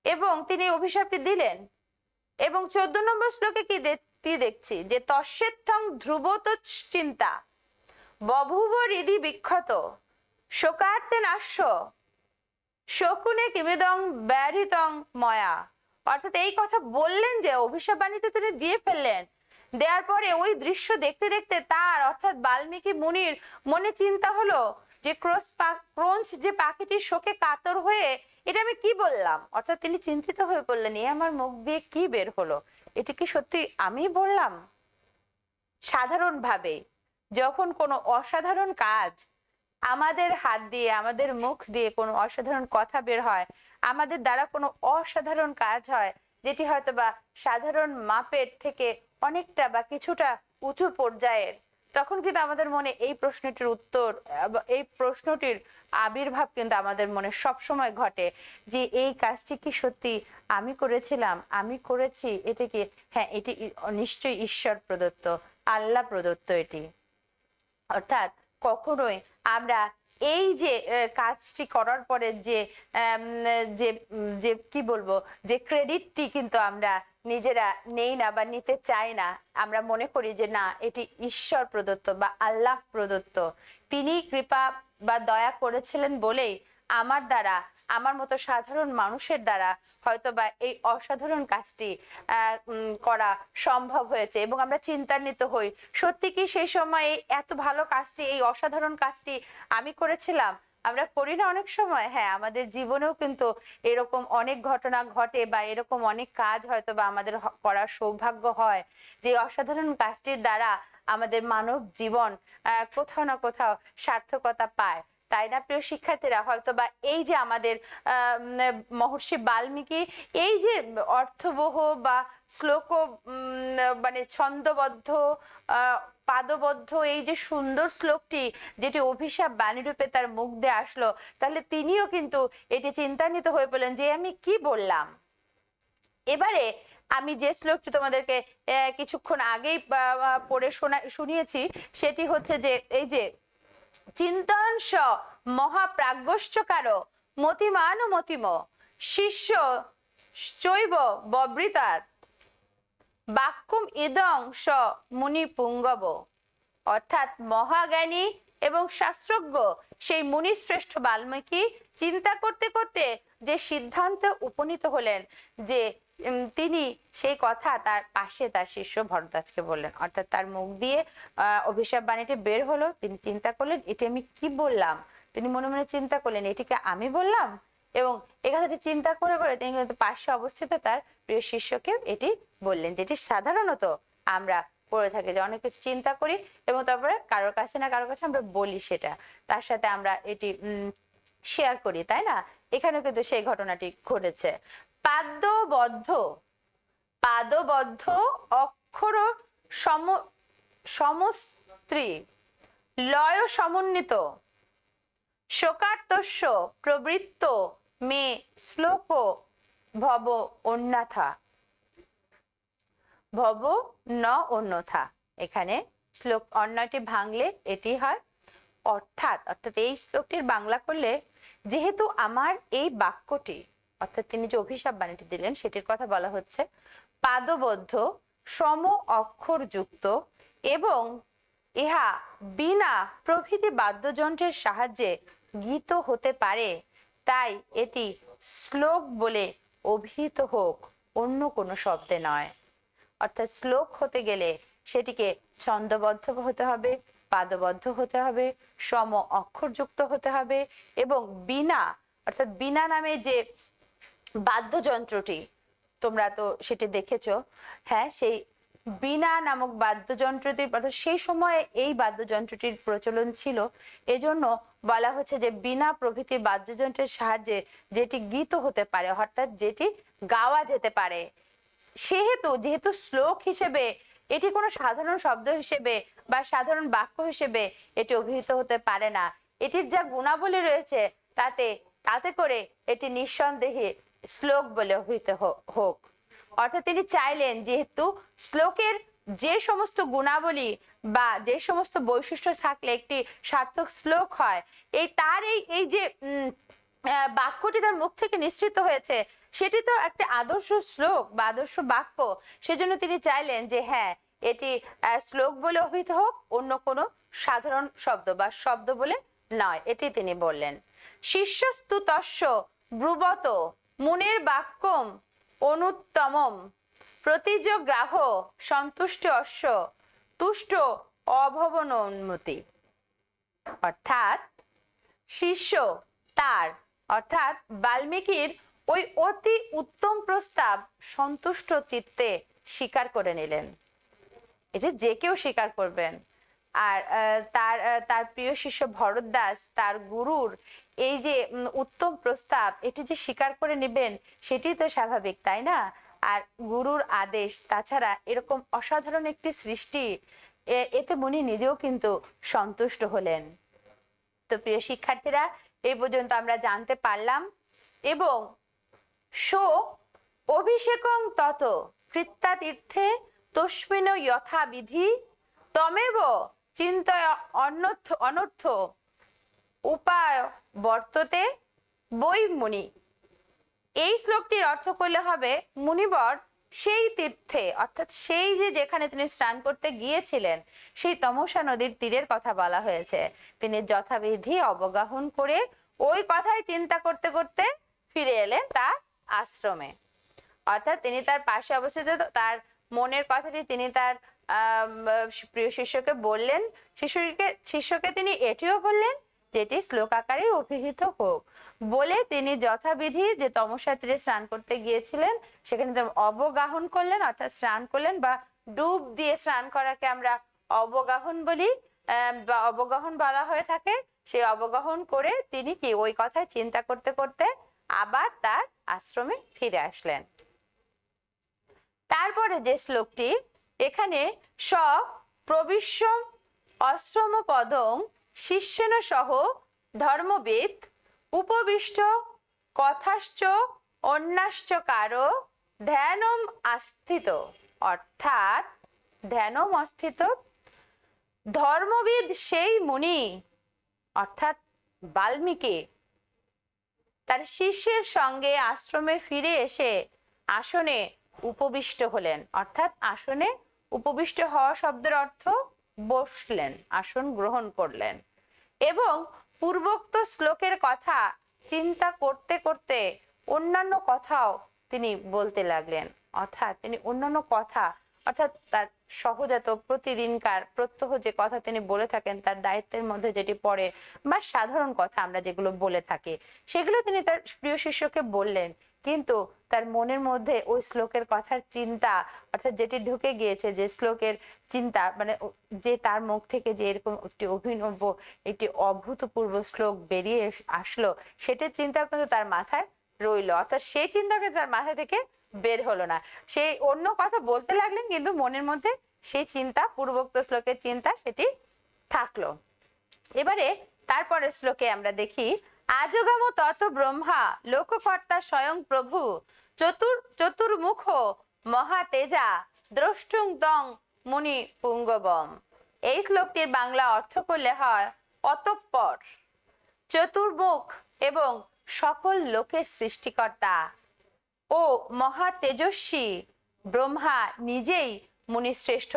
এবং তিনি অভিশাপটি দিলেন। এবং 14 নম্বর শ্লোকে কি দেখছি? যে তস্যেত্থং ধ্রুবতশ্চিন্তা বভুব হৃদি বিক্ষত শোকার্তেনাস্য শকুনে কিমিদং ব্যাহৃতং ময়া। অর্থাৎ এই কথা বললেন যে অভিশাপ বাণীতে তিনি দিয়ে ফেললেন। দেওয়ার পরে ওই দৃশ্য দেখতে দেখতে তার অর্থাৎ বাল্মীকি মুনির মনে চিন্তা হলো যে ক্রোঞ্চ যে পাখিটির শোকে কাতর হয়ে এটা আমি কি বললাম। অর্থাৎ তিনি চিন্তিত হয়ে পড়লেন, এ আমার মুখ দিয়ে কি বের হলো, এটি কি সত্যি আমি বললাম? সাধারণভাবে যখন কোনো অসাধারণ কাজ আমাদের হাত দিয়ে, আমাদের মুখ দিয়ে কোনো অসাধারণ কথা বের হয়, আমাদের দ্বারা কোনো অসাধারণ কাজ হয় যেটি হয়তো বা সাধারণ মাপের থেকে অনেকটা বা কিছুটা উঁচু পর্যায়ের, তখন কিন্তু আমাদের মনে এই প্রশ্নটির উত্তর, এই প্রশ্নটির আবির্ভাব কিন্তু আমাদের মনে সবসময় ঘটে যে এই কাজটি কি সত্যি আমি করেছিলাম, আমি করেছি, এটি কি? হ্যাঁ, এটি নিশ্চয়ই ঈশ্বর প্রদত্ত, আল্লাহ প্রদত্ত এটি। অর্থাৎ কখনোই আমরা এই যে কাজটি করার পরে যে যে যে কি বলবো, যে ক্রেডিটটি কিন্তু আমরা নিজেরা নেই না বা নিতে চাই না। আমরা মনে করি যে না, এটি ঈশ্বর প্রদত্ত বা আল্লাহ প্রদত্ত, তিনি কৃপা বা দয়া করেছিলেন বলেই আমার দ্বারা, আমার মতো সাধারণ মানুষের দ্বারা হয়তো বা এই অসাধারণ কাজটি করা সম্ভব হয়েছে। এবং আমরা চিন্তান্বিত হই, সত্যি কি সেই সময় এত ভালো কাজটি, এই অসাধারণ কাজটি আমি করেছিলাম? আমরা করি না অনেক সময়? হ্যাঁ, আমাদের জীবনেও কিন্তু এরকম অনেক ঘটনা ঘটে বা এরকম অনেক কাজ হয়তো বা আমাদের করার সৌভাগ্য হয়, যে অসাধারণ কাজটির দ্বারা আমাদের মানব জীবন কোথাও না কোথাও সার্থকতা পায়। তাই না প্রিয় শিক্ষার্থীরা? হয়তো বা এই যে আমাদের মহর্ষি বাল্মীকি এই যে অর্থবহ বা শ্লোক মানে ছন্দবদ্ধ পাদবদ্ধ এই যে সুন্দর শ্লোকটি, যেটি অভিশাপ বাণী রূপে তার মুখ দিয়ে আসলো, তাহলে তিনিও কিন্তু এটি চিন্তান্বিত হয়ে পড়লেন যে আমি কি বললাম। এবারে আমি যে শ্লোকটি তোমাদেরকে কিছুক্ষণ আগেই পড়ে শুনিয়েছি, সেটি হচ্ছে যে এই যে চিন্তন স মহাপ্রাজ্ঞশ্চকার মতিমান মতিম শিষ্য চৈব ববৃতাৎ বাক্যম ইদং স মুনি পুঙ্গব। অর্থাৎ মহাজ্ঞানী এবং শাস্ত্রজ্ঞ সেই মুনি শ্রেষ্ঠ বাল্মীকি চিন্তা করতে করতে যে সিদ্ধান্তে উপনীত হলেন, যে তিনি সেই কথা তার পাশে তার শিষ্য ভরদ্বাজকে বললেন। অর্থাৎ তার মুখ দিয়ে অভিশাপ বাণীটি বের হলো, তিনি চিন্তা করলেন এটি আমি কি বললাম। তিনি মনে মনে চিন্তা করলেন এটিকে আমি বললাম, এবং এই কথাটি চিন্তা করে করে তিনি কিন্তু পাশে অবস্থিত তার প্রিয় শিষ্যকে এটি বললেন, যেটি সাধারণত আমরা করে থাকি, যে অনেক কিছু চিন্তা করি এবং তারপরে কারোর কাছে না কারোর কাছে আমরা বলি, সেটা তার সাথে আমরা এটি শেয়ার করি, তাই না? এখানে কিন্তু সেই ঘটনাটি ঘটেছে। পাদ্যবদ্ধ, পাদবদ্ধ অক্ষর সমস্ত্রী লয় সমন্বিত শোকার্তস্য প্রবৃত্ত মে শ্লোক ভব অন্যথা, ভব ন অন্যথা। এখানে শ্লোক অন্যটি ভাঙলে এটি হয় অর্থাৎ। অর্থাৎ এই শ্লোকটির বাংলা করলে, যেহেতু আমার এই বাক্যটি, অর্থাৎ তিনি যে অভিশাপ বাণীটি দিলেন সেটির কথা বলা হচ্ছে, পাদবদ্ধ সম অক্ষর যুক্ত এবং ইহা বিনা প্রভৃতি বাদ্যযন্ত্রের সাহায্যে গীত হতে পারে, তাই এটি শ্লোক বলে অভিহিত হোক, অন্য কোনো শব্দে নয়। অর্থাৎ শ্লোক হতে গেলে সেটিকে ছন্দবদ্ধ হতে হবে, পাদবদ্ধ হতে হবে, সম অক্ষরযুক্ত হতে হবে, এবং বিনা, অর্থাৎ বিনা নামে যে বাদ্যযন্ত্রটি, তোমরা তো সেটি দেখেছো, হ্যাঁ, সেই বিনা নামক বাদ্যযন্ত্রটির, অর্থাৎ সেই সময়ে এই বাদ্যযন্ত্রটির প্রচলন ছিল, এজন্য বলা হচ্ছে যে বিনা প্রভৃতি বাদ্যযন্ত্রের সাহায্যে যেটি গীত হতে পারে, অর্থাৎ যেটি গাওয়া যেতে পারে। যেহেতু শ্লোক হিসেবে এটি কোনো সাধারণ শব্দ হিসেবে বা সাধারণ বাক্য হিসেবে এটি অভিহিত হতে পারে না, এটির যা গুণাবলী রয়েছে তাতে করে এটি নিঃসন্দেহে শ্লোক বলে অভিহিত হোক। অর্থাৎ তিনি চাইলেন যেহেতু শ্লোকের যে সমস্ত গুণাবলী বা যে সমস্ত বৈশিষ্ট্য থাকলে একটি সার্থক শ্লোক হয়, এই যে বাক্যটি তার মুখ থেকে নিঃসৃত হয়েছে, সেটি তো একটা আদর্শ শ্লোক বা আদর্শ বাক্য। সেজন্য তিনি চাইলেন যে হ্যাঁ, এটি শ্লোক বলে অভিহিত হোক, অন্য কোনো সাধারণ শব্দ বা শব্দ বলে নয়, এটি তিনি বললেন। শিষ্যস্তুতস্য ব্রুবত মুনির বাক্যম অনুত্তমম প্রতিজগ্রাহ সন্তুষ্ট অশ্ব তুষ্ট অভবনোন্মতি। অর্থাৎ শিষ্য তার, অর্থাৎ বাল্মীকির ওই অতি উত্তম প্রস্তাব সন্তুষ্ট চিত্তে স্বীকার করে নিলেন। এটা যে কেউ স্বীকার করবেন। আর তার প্রিয় শিষ্য ভরদ্বাজ তার গুরুর এই যে উত্তম প্রস্তাব, এটি যে স্বীকার করে নেবেন সেটি তো স্বাভাবিক, তাই না? আর গুরুর আদেশ, তাছাড়া এরকম অসাধারণ একটি সৃষ্টি, এতে মুনি নিজেও কিন্তু সন্তুষ্ট হলেন। তো প্রিয় শিক্ষার্থীরা, এই পর্যন্ত আমরা জানতে পারলাম। এবং সো অভিষেকং তত কৃত্তা তীর্থে তস্মিন যথাবিধি তমেব চিন্তয় অনর্থ উপায় বর্ততে বৈ মুনি। এই শ্লোকটির অর্থ করলে হবে মুনিবর সেই তীর্থে, অর্থাৎ সেই যে যেখানে তিনি স্নান করতে গিয়েছিলেন সেই তমসা নদীর তীরের কথা বলা হয়েছে, তিনি যথাবিধি অবগাহন করে ওই কথাই চিন্তা করতে করতে ফিরে এলেন তার আশ্রমে। অর্থাৎ তিনি তার পাশে অবস্থিত তার মনের কথাটি তিনি তার প্রিয় শিষ্যকে বললেন। শিষ্যকে তিনি এটিও বললেন যেটি শ্লোক আকারে অভিহিত হোক, বলে তিনি যথাবিধি যে তমসা তীরে স্নান করতে গিয়েছিলেন সেখানে অবগাহন করলেন, অর্থাৎ স্নান করলেন, বা ডুব দিয়ে স্নান করাকে আমরা অবগাহন বলি বা অবগাহন বলা হয়ে থাকে। সেই অবগাহন করে তিনি কি ওই কথায় চিন্তা করতে করতে আবার তার আশ্রমে ফিরে আসলেন। তারপরে যে শ্লোকটি এখানে স প্রবিশ্য অশ্রম পদং শিষ্যেন সহ ধর্মবিদ উপবিষ্ট কথাশ্চ অন্যাশ্চ কারো ধ্যানম আস্থিত। অর্থাৎ ধ্যানম অস্থিত ধর্মবিদ সেই মুনি অর্থাৎ বাল্মীকি তার শিষ্যের সঙ্গে আশ্রমে ফিরে এসে আসনে উপবিষ্ট হলেন। অর্থাৎ আসনে উপবিষ্ট হওয়া শব্দের অর্থ বসলেন, আসন গ্রহণ করলেন এবং পূর্বোক্ত শ্লোকের কথা চিন্তা করতে করতে অন্যান্য কথাও তিনি বলতে লাগলেন। অর্থাৎ তিনি অন্যান্য কথা, অর্থাৎ তার সহজাত প্রতিদিনকার প্রত্যহ যে কথা তিনি বলে থাকেন তার দায়িত্বের মধ্যে যেটি পড়ে বা সাধারণ কথা আমরা যেগুলো বলে থাকি সেগুলো তিনি তার প্রিয় শিষ্যকে বললেন। কিন্তু তার মনের মধ্যে ওই শ্লোকের কথার চিন্তা, অর্থাৎ যেটি ঢুকে গিয়েছে, যে শ্লোকের চিন্তা, মানে যে তার মুখ থেকে যে এরকম একটি অভিনব একটি অভূতপূর্ব শ্লোক বেরিয়ে আসলো সেটার চিন্তা কিন্তু তার মাথায় রইলো। অর্থাৎ সেই চিন্তা কিন্তু তার মাথা থেকে বের হলো না। সেই অন্য কথা বলতে লাগলেন কিন্তু মনের মধ্যে সেই চিন্তা, পূর্বোক্ত শ্লোকের চিন্তা সেটি থাকলো। এবারে তারপরের শ্লোকে আমরা দেখি আজগাম তত ব্রহ্মা লোককর্তা স্বয়ং প্রভু চতুর্মুখ মহাতেজা দ্রষ্টুং তং মুনি পুঙ্গবম। এই শ্লোকটির বাংলা অর্থ করলে হয় অতঃপর চতুর্মুখ এবং সকল লোকের সৃষ্টিকর্তা ও মহা তেজস্বী ব্রহ্মা নিজেই মুনিশ্রেষ্ঠ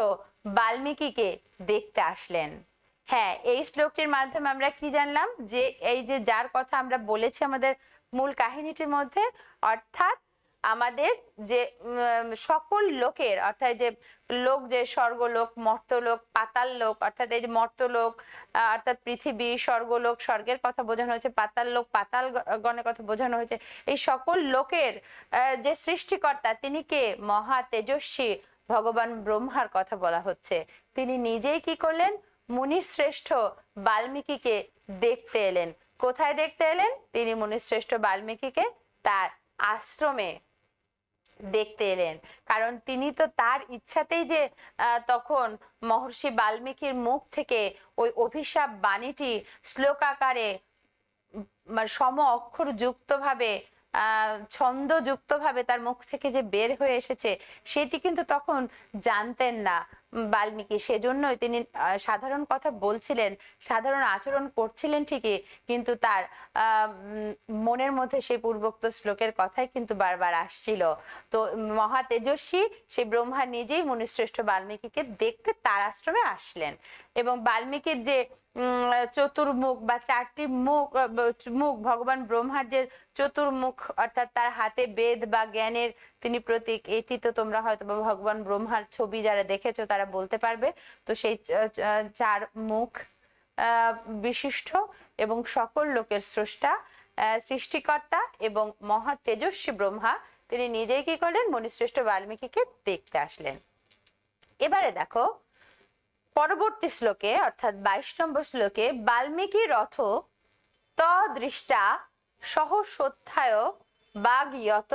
বাল্মীকিকে দেখতে আসলেন। হ্যাঁ, এই শ্লোকটির মাধ্যমে আমরা কি জানলাম, যে এই যে যার কথা আমরা বলেছি আমাদের মূল কাহিনীটির মধ্যে, অর্থাৎ আমাদের যে সকল লোকের, অর্থাৎ যে লোক, যে স্বর্গলোক, মর্তলোক, পাতাল লোক, অর্থাৎ এই যে মর্তলোক অর্থাৎ পৃথিবী, স্বর্গলোক, স্বর্গের কথা বোঝানো হয়েছে, পাতাল লোক, পাতাল গণের কথা বোঝানো হয়েছে। এই সকল লোকের যে সৃষ্টিকর্তা তিনি কে? মহা তেজস্বী ভগবান ব্রহ্মার কথা বলা হচ্ছে। তিনি নিজেই কি করলেন? মুনিশ্রেষ্ঠ বাল্মীকিকে দেখতে এলেন। কোথায় দেখতে এলেন? তিনি মুনিশ্রেষ্ঠ বাল্মীকিকে তার আশ্রমে দেখতে এলেন। কারণ তিনি তো তার ইচ্ছাতেই যে তখন মহর্ষি বাল্মীকির মুখ থেকে ওই অভিশাপ বাণীটি শ্লোক আকারে সম অক্ষর যুক্ত ভাবে ছন্দযুক্ত ভাবে তার মুখ থেকে যে বের হয়ে এসেছে সেটি কিন্তু তখন জানতেন না বাল্মীকি। সেজন্যই তিনি সাধারণ কথা বলছিলেন, সাধারণ আচরণ করছিলেন ঠিকই, কিন্তু তার মনের মধ্যে সেই পূর্বোক্ত শ্লোকের কথাই কিন্তু বারবার আসছিল। তো মহা তেজস্বী সেই ব্রহ্মা নিজেই মুনিশ্রেষ্ঠ বাল্মীকিকে দেখতে তার আশ্রমে আসলেন। এবং বাল্মীকির যে চতুর্মুখ বা চারটি মুখ ভগবান ব্রহ্মার যে চতুর্মুখ, অর্থাৎ তার হাতে বেদ বা জ্ঞানের তিনি প্রতীক, এটি তো তোমরা হয়তো ভগবান ব্রহ্মার ছবি যারা দেখেছো তারা বলতে পারবে। তো সেই চার মুখ বিশিষ্ট এবং সকল লোকের স্রষ্টা, সৃষ্টিকর্তা এবং মহা তেজস্বী ব্রহ্মা তিনি নিজেই কি করলেন? মুনিশ্রেষ্ঠ বাল্মীকিকে দেখতে আসলেন। এবারে দেখো পরবর্তী শ্লোকে, অর্থাৎ 22 নম্বর শ্লোকে, বাল্মীকি রথ তদৃষ্টা সহসোত্থায় বাগয়ত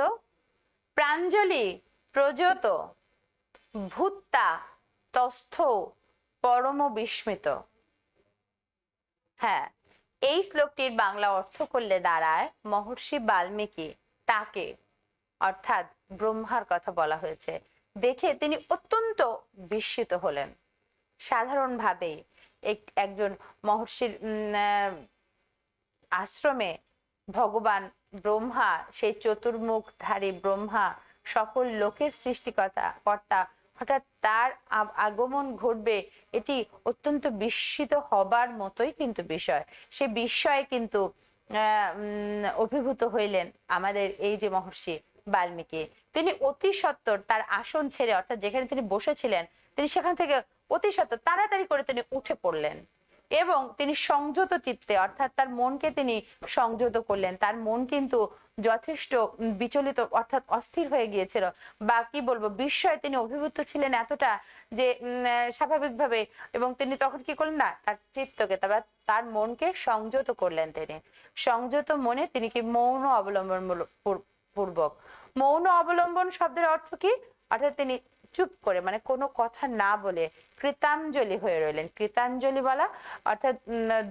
প্রাঞ্জলি প্রযত ভূত্তা তস্থ পরম বিস্মিত। হ্যাঁ, এই শ্লোকটির বাংলা অর্থ করলে দাঁড়ায় মহর্ষি বাল্মীকি তাকে, অর্থাৎ ব্রহ্মার কথা বলা হয়েছে, দেখে তিনি অত্যন্ত বিস্মিত হলেন। সাধারণভাবে একজন মহর্ষির আশ্রমে ভগবান ব্রহ্মা, সেই চতুর্মুখধারী ব্রহ্মা, সকল লোকের সৃষ্টিকর্তা, হঠাৎ তার আগমন ঘটবে, এটি অত্যন্ত বিস্মিত হবার মতোই কিন্তু বিষয়। সে বিস্ময়ে কিন্তু অভিভূত হইলেন আমাদের এই যে মহর্ষি বাল্মীকি। তিনি অতি সত্বর তার আসন ছেড়ে, অর্থাৎ যেখানে তিনি বসেছিলেন, তিনি সেখান থেকে অতি সত্বর তাড়াতাড়ি করে তিনি উঠে পড়লেন এবং তিনি সংযত চিত্তে, অর্থাৎ তার মনকে তিনি সংযত করলেন। তার মন কিন্তু যথেষ্ট বিচলিত, অর্থাৎ অস্থির হয়ে গিয়েছিল, বা কি বলবো, বিস্ময়ে তিনি অভিভূত ছিলেন এতটা যে স্বাভাবিকভাবে, এবং তিনি তখন কি করলেন না, তার চিত্তকে, তার মনকে সংযত করলেন। তিনি সংযত মনে তিনি কি মৌন অবলম্বন পূর্বক, মৌন অবলম্বন শব্দের অর্থ কি, অর্থাৎ তিনি চুপ করে, মানে কোনো কথা না বলে কৃতাঞ্জলি হয়ে রইলেন। কৃতাঞ্জলি বলা অর্থাৎ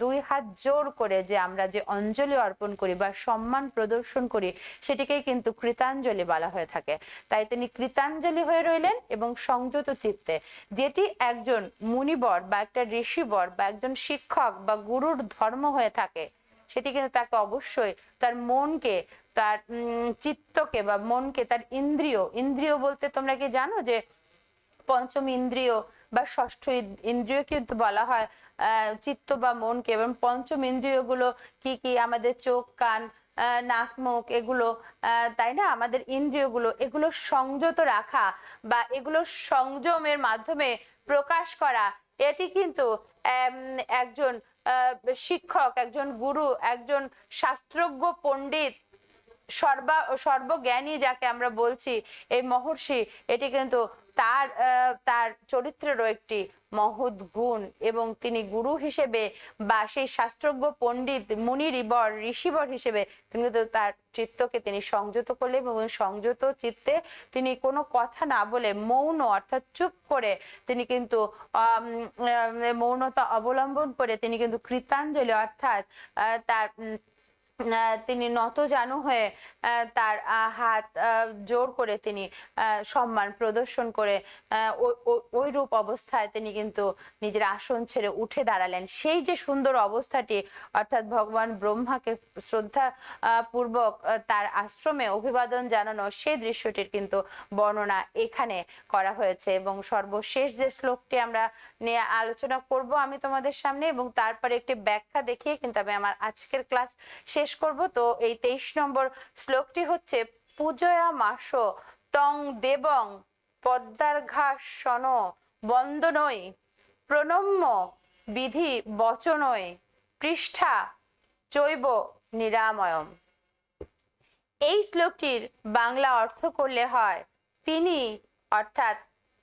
দুই হাত জোর করে যে আমরা যে অঞ্জলি অর্পণ করি বা সম্মান প্রদর্শন করি, সেটিকেই কিন্তু কৃতাঞ্জলি বলা হয়ে থাকে। তাই তিনি কৃতাঞ্জলি হয়ে রইলেন এবং সংযত চিত্তে, যেটি একজন মুনিবর বা একটা ঋষিবর বা একজন শিক্ষক বা গুরুর ধর্ম হয়ে থাকে, সেটি কিন্তু তাকে অবশ্যই তার মনকে, তার চিত্তকে বা মনকে, তার ইন্দ্রিয় বলতে তোমরা কি জানো যে পঞ্চম ইন্দ্রিয় বা ষষ্ঠ ইন্দ্রিয় কিন্তু বলা হয় চিত্ত বা মনকে। এবং পঞ্চম ইন্দ্রিয় গুলো কি কি, আমাদের চোখ, কান, নাক, মুখ, এগুলো তাই না, আমাদের ইন্দ্রিয়গুলো, এগুলো সংযত রাখা বা এগুলো সংযমের মাধ্যমে প্রকাশ করা, এটি কিন্তু একজন শিক্ষক, একজন গুরু, একজন শাস্ত্রজ্ঞ পণ্ডিত, সর্বজ্ঞানী যাকে আমরা বলছি এই মহর্ষি, এটি কিন্তু তার চরিত্রেরও একটি মহৎ গুণ। এবং তিনি গুরু হিসেবে বা সেই শাস্ত্রজ্ঞ পণ্ডিত মুনিবর ঋষিবর হিসেবে তিনি কিন্তু তার চিত্তকে তিনি সংযত করলেন, এবং সংযত চিত্তে তিনি কোনো কথা না বলে মৌন, অর্থাৎ চুপ করে তিনি কিন্তু মৌনতা অবলম্বন করে তিনি কিন্তু কৃতাঞ্জলি, অর্থাৎ তার তিনি নত জানু হয়ে তার হাত জোর করে তিনি সম্মান প্রদর্শন করে ওই রূপ অবস্থায় তিনি কিন্তু নিজের আসন ছেড়ে উঠে দাঁড়ালেন। সেই যে সুন্দর অবস্থাটি, অর্থাৎ ভগবান ব্রহ্মাকে শ্রদ্ধা পূর্বক তার আশ্রমে অভিবাদন জানানো, সেই দৃশ্যটির কিন্তু বর্ণনা এখানে করা হয়েছে। এবং সর্বশেষ যে শ্লোকটি আমরা নিয়ে আলোচনা করব আমি তোমাদের সামনে, এবং তারপরে একটি ব্যাখ্যা দেখিয়ে কিন্তু আমি আমার আজকের ক্লাস শেষ করব। তো এই 23 নম্বর শ্লোকটি হচ্ছে, পূজয়া মাস তং দেবং পদ্মার্ঘাসন বন্দনৈ প্রণম্য বিধি বচনৈ পৃষ্ঠা চৈব নিরাময়ম। এই শ্লোকটির বাংলা অর্থ করলে হয়, তিনি অর্থাৎ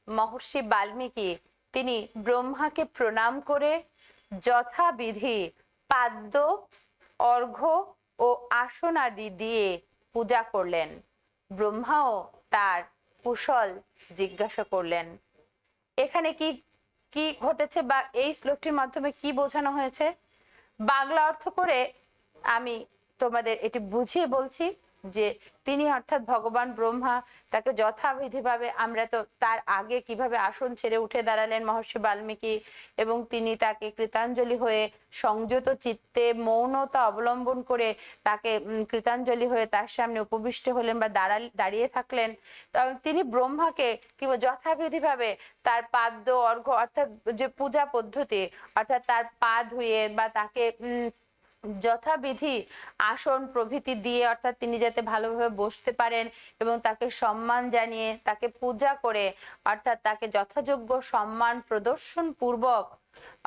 মহর্ষি বাল্মীকি তিনি ব্রহ্মাকে প্রণাম করে যথাবিধি পাদ্য, অর্ঘ্য ও আসন আদি দিয়ে পূজা করলেন। ব্রহ্মাও তার কুশল জিজ্ঞাসা করলেন। এখানে কি কি ঘটেছে বা এই শ্লোকটির মাধ্যমে কি বোঝানো হয়েছে, বাংলা অর্থ করে আমি তোমাদের এটি বুঝিয়ে বলছি যে তিনি অর্থাৎ ভগবান ব্রহ্মা, তাকে যথাবিধিভাবে, আমরা তো তার আগে কিভাবে আসন ছেড়ে উঠে দাঁড়ালেন মহর্ষি বাল্মীকি, এবং তিনি তাকে কৃতাঞ্জলি হয়ে সংযত চিত্তে মৌনতা অবলম্বন করে তাকে কৃতাঞ্জলি হয়ে তার সামনে উপবিষ্ট হলেন বা দাঁড়িয়ে থাকলেন। তিনি ব্রহ্মাকে কি যথাবিধিভাবে তার পাদ্য, অর্ঘ্য, অর্থাৎ যে পূজা পদ্ধতি, অর্থাৎ তার পা ধুয়ে বা তাকে যথাবিধি আসন প্রভৃতি দিয়ে, অর্থাৎ তিনি যাতে ভালোভাবে বসতে পারেন এবং তাকে সম্মান জানিয়ে তাকে পূজা করে, অর্থাৎ তাকে যথাযোগ্য সম্মান প্রদর্শন পূর্বক,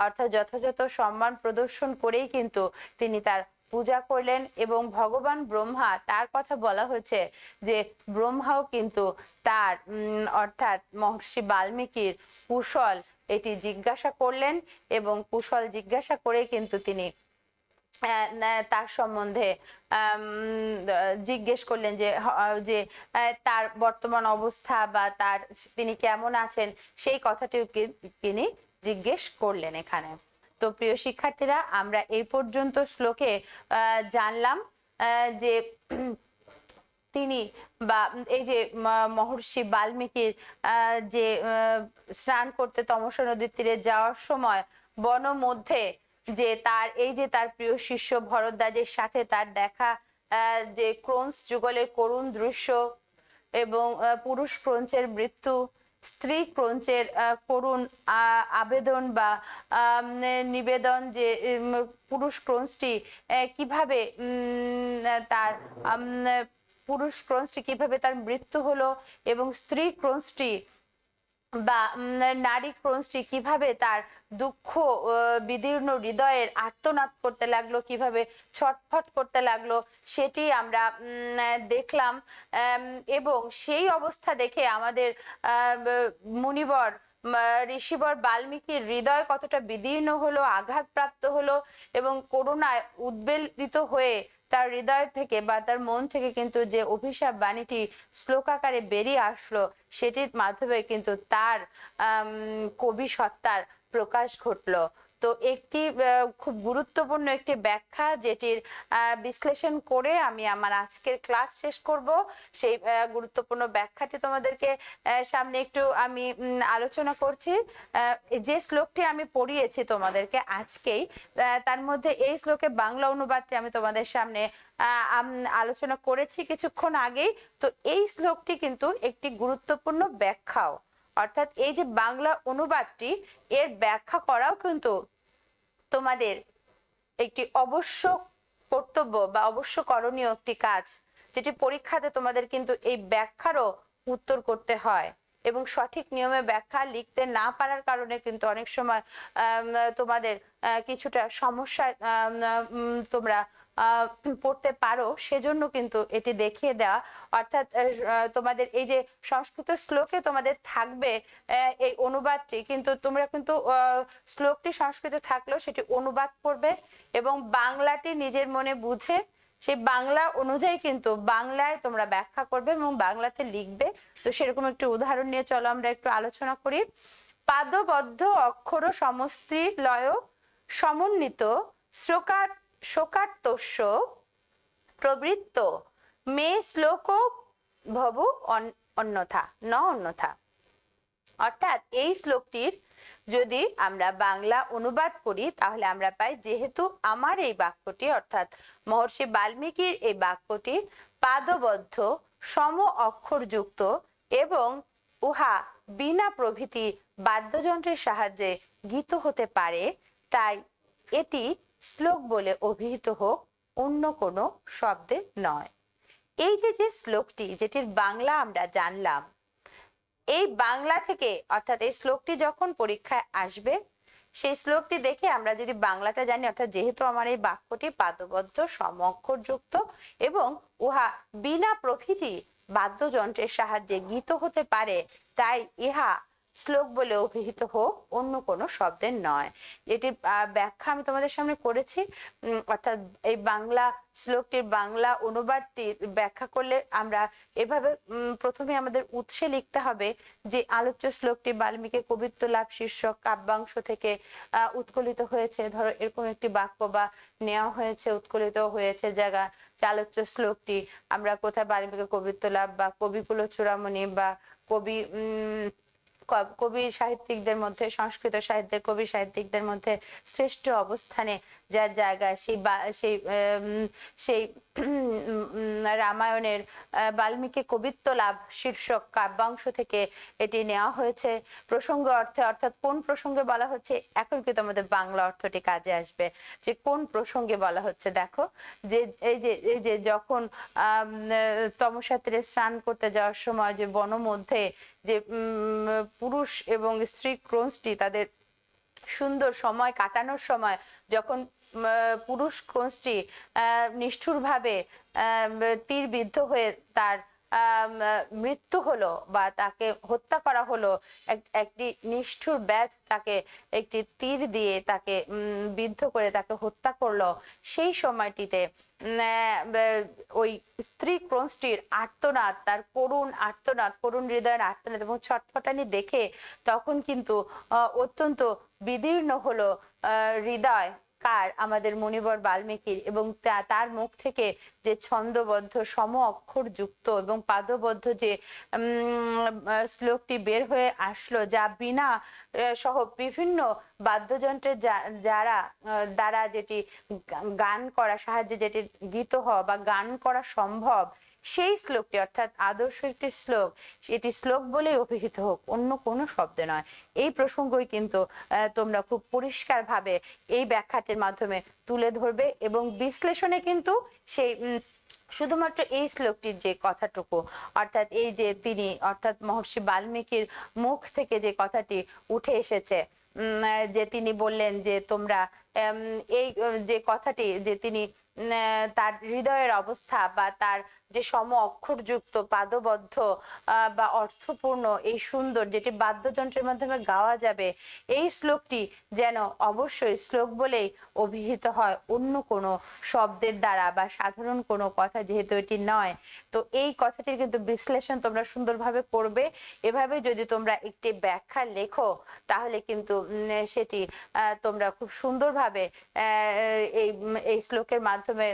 অর্থাৎ যথাযথ সম্মান প্রদর্শন করেই কিন্তু তিনি তার পূজা করলেন। এবং ভগবান ব্রহ্মা, তার কথা বলা হয়েছে যে ব্রহ্মাও কিন্তু তার অর্থাৎ মহর্ষি বাল্মীকির কুশল এটি জিজ্ঞাসা করলেন, এবং কুশল জিজ্ঞাসা করে কিন্তু তিনি তার সম্বন্ধে জিজ্ঞেস করলেন যে তার বর্তমান অবস্থা বা তিনি কেমন আছেন, সেই কথাটিও তিনি জিজ্ঞেস করলেন এখানে। তো প্রিয় শিক্ষার্থীরা, আমরা এই পর্যন্ত শ্লোকে জানলাম যে তিনি বা এই যে মহর্ষি বাল্মীকির যে স্নান করতে তমসা নদীর তীরে যাওয়ার সময় বন মধ্যে যে তার এই যে তার প্রিয় শিষ্য ভরদ্বাজের সাথে তার দেখা যে ক্রোন্স যুগলের করুণ দৃশ্য এবং পুরুষ ক্রোঞ্চের মৃত্যু, স্ত্রী ক্রোঞ্চের করুণ আবেদন বা নিবেদন, যে পুরুষ ক্রোঞ্চটি কিভাবে তার পুরুষ ক্রোঞ্চটি কিভাবে তার মৃত্যু হলো এবং স্ত্রী ক্রোঞ্চটি বা নারী ক্রোঞ্চটি কিভাবে তার দুঃখ বিদীর্ণ হৃদয়ের আর্তনাদ করতে লাগলো, কিভাবে ছটফট করতে লাগলো, সেটি আমরা দেখলাম। এবং সেই অবস্থা দেখে আমাদের মুনিবর ঋষিবর বাল্মীকির হৃদয় কতটা বিদীর্ণ হলো, আঘাতপ্রাপ্ত হলো এবং করুণায় উদ্বেলিত হয়ে তার হৃদয় থেকে বা তার মন থেকে কিন্তু যে অভিশাপ বাণীটি শ্লোক আকারে বেরিয়ে আসলো, সেটির মাধ্যমে কিন্তু তার কবি সত্তার প্রকাশ ঘটলো। তো একটি খুব গুরুত্বপূর্ণ একটি ব্যাখ্যা, যেটির বিশ্লেষণ করে আমি আমার আজকের ক্লাস শেষ করব। সেই গুরুত্বপূর্ণ ব্যাখ্যাটি তোমাদেরকে সামনে একটু আমি আলোচনা করছি। যে শ্লোকটি আমি পড়িয়েছি তোমাদেরকে আজকেই, তার মধ্যে এই শ্লোকের বাংলা অনুবাদটি আমি তোমাদের সামনে আলোচনা করেছি কিছুক্ষণ আগেই। তো এই শ্লোকটি কিন্তু একটি গুরুত্বপূর্ণ ব্যাখ্যাও, অর্থাৎ এই যে বাংলা অনুবাদটি, এর ব্যাখ্যা করাও কিন্তু তোমাদের একটি অবশ্য কর্তব্য বা অবশ্য করণীয় একটি কাজ, যেটি পরীক্ষাতে তোমাদের কিন্তু এই ব্যাখ্যারও উত্তর করতে হয়। এবং সঠিক নিয়মে ব্যাখ্যা লিখতে না পারার কারণে কিন্তু অনেক সময় তোমাদের কিছুটা সমস্যায় তোমরা পড়তে পারো। সেজন্য কিন্তু এটি দেখিয়ে দেওয়া, অর্থাৎ তোমাদের এই যে সংস্কৃত শ্লোকে তোমাদের থাকবে এই অনুবাদটি, কিন্তু তোমরা কিন্তু শ্লোকটি সংস্কৃতে থাকলেও সেটি অনুবাদ করবে এবং বাংলাটি নিজের মনে বুঝে সেই বাংলা অনুযায়ী কিন্তু বাংলায় তোমরা ব্যাখ্যা করবে এবং বাংলাতে লিখবে। তো সেরকম একটি উদাহরণ নিয়ে চলো আমরা একটু আলোচনা করি। পাদবদ্ধ অক্ষর সমষ্টি লয় সমন্বিত শোকার্তস্য প্রবৃত্ত মে শ্লোক ভব অন্যথা ন অন্যথা। অর্থাৎ এই শ্লোকটির যদি আমরা বাংলা অনুবাদ করি তাহলে আমরা পাই, যেহেতু আমার এই বাক্যটি অর্থাৎ মহর্ষি বাল্মীকির এই বাক্যটি পাদবদ্ধ সম অক্ষরযুক্ত এবং উহা বিনা প্রভৃতি বাদ্যযন্ত্রের সাহায্যে গীত হতে পারে, তাই এটি শ্লোক বলে অভিহিত হোক, অন্য কোনো শব্দে নয়। এই যে শ্লোকটি, যেটির বাংলা আমরা জানলাম, এই বাংলা থেকে অর্থাৎ এই শ্লোকটি যখন পরীক্ষায় আসবে, সেই শ্লোকটি দেখে আমরা যদি বাংলাটা জানি, অর্থাৎ যেহেতু আমার এই বাক্যটি পাদবদ্ধ সমঅক্ষরযুক্ত এবং উহা বিনা প্রভৃতি বাদ্যযন্ত্রের সাহায্যে গীত হতে পারে, তাই ইহা শ্লোক বলে অভিহিত হোক, অন্য কোনো শব্দের নয়। এটির ব্যাখ্যা আমি তোমাদের সামনে করেছি। অর্থাৎ এই বাংলা শ্লোকটির বাংলা অনুবাদটির ব্যাখ্যা করলে আমরা এভাবে প্রথমে আমাদের উৎসে লিখতে হবে যে আলোচ্য শ্লোকটি বাল্মীকি কবিত্ব লাভ শীর্ষক কাব্যাংশ থেকে উৎকলিত হয়েছে। ধরো এরকম একটি বাক্য বা নেওয়া হয়েছে, উৎকলিত হয়েছে জায়গা আলোচ্য শ্লোকটি আমরা কোথায় বাল্মীকি কবিত্ব লাভ বা কবিকুল চূড়ামণি বা কবি সাহিত্যিকদের মধ্যে, সংস্কৃত সাহিত্যের কবি সাহিত্যিকদের মধ্যে শ্রেষ্ঠ অবস্থানে যার জায়গায় সেই রামায়ণের বাল্মীকি কবিত্ব লাভ শীর্ষক কাব্যাংশ থেকে এটি নেওয়া হয়েছে প্রসঙ্গ অর্থে। অর্থাৎ কোন প্রসঙ্গে বলা হচ্ছে, এখন কিন্তু আমাদের বাংলা অর্থটি কাজে আসবে যে কোন প্রসঙ্গে বলা হচ্ছে। দেখো যে এই যে যখন তমসা তীরে স্নান করতে যাওয়ার সময় যে বন মধ্যে যে পুরুষ এবং স্ত্রী ক্রোঞ্চটি তাদের সুন্দর সময় কাটানোর সময় যখন পুরুষ ক্রোঞ্চটি নিষ্ঠুরভাবে তীরবিদ্ধ হয়ে তার মৃত্যু হলো বা তাকে হত্যা করা হলো, একটি নিষ্ঠুর ব্যাধ তাকে একটি তীর দিয়ে তাকে বিদ্ধ করে তাকে হত্যা করলো, সেই সময়টিতে ওই স্ত্রী ক্রোঞ্চটির আর্তনাদ, তার করুণ আর্তনাদ, করুণ হৃদয়ের আর্তনাদ এবং ছটফটানি দেখে তখন কিন্তু অত্যন্ত বিদীর্ণ হলো হৃদয় কার? আমাদের মনিবর বাল্মীকির। এবং তার মুখ থেকে যে ছন্দবদ্ধ সম অক্ষর যুক্ত এবং পাদবদ্ধ যে শ্লোকটি বের হয়ে আসলো, যা বীণা সহ বিভিন্ন বাদ্যযন্ত্রের যারা দ্বারা যেটি গান করা সাহায্যে যেটি গীত হওয়া বা গান করা সম্ভব, সেই শ্লোকটি অর্থাৎ আদর্শ একটি শ্লোক, এটি শ্লোক বলেই অভিহিত হোক, অন্য কোনো শব্দ নয়। এই প্রসঙ্গই কিন্তু তোমরা খুব পরিষ্কার ভাবে এই ব্যাখ্যাটির মাধ্যমে তুলে ধরবে এবং বিশ্লেষণে কিন্তু সেই শুধুমাত্র এই শ্লোকটির যে কথাটুকু, অর্থাৎ এই যে তিনি অর্থাৎ মহর্ষি বাল্মীকির মুখ থেকে যে কথাটি উঠে এসেছে, যে তিনি বললেন যে তোমরা এই যে কথাটি যে তিনি তার হৃদয়ের অবস্থা বা তার যে সম অক্ষরযুক্ত পাদবদ্ধ বা অর্থপূর্ণ এই সুন্দর যেটি বাদ্যযন্ত্রের মাধ্যমে গাওয়া যাবে, এই শ্লোকটি যেন অবশ্যই শ্লোক বলেই অভিহিত হয়, অন্য কোনো শব্দের দ্বারা বা সাধারণ কোনো কথা যেহেতু এটি নয়। তো এই কথাটির কিন্তু বিশ্লেষণ তোমরা সুন্দরভাবে করবে। এভাবে যদি তোমরা একটি ব্যাখ্যা লেখো তাহলে কিন্তু সেটি তোমরা খুব সুন্দরভাবে এই এই শ্লোকের মাধ্যমে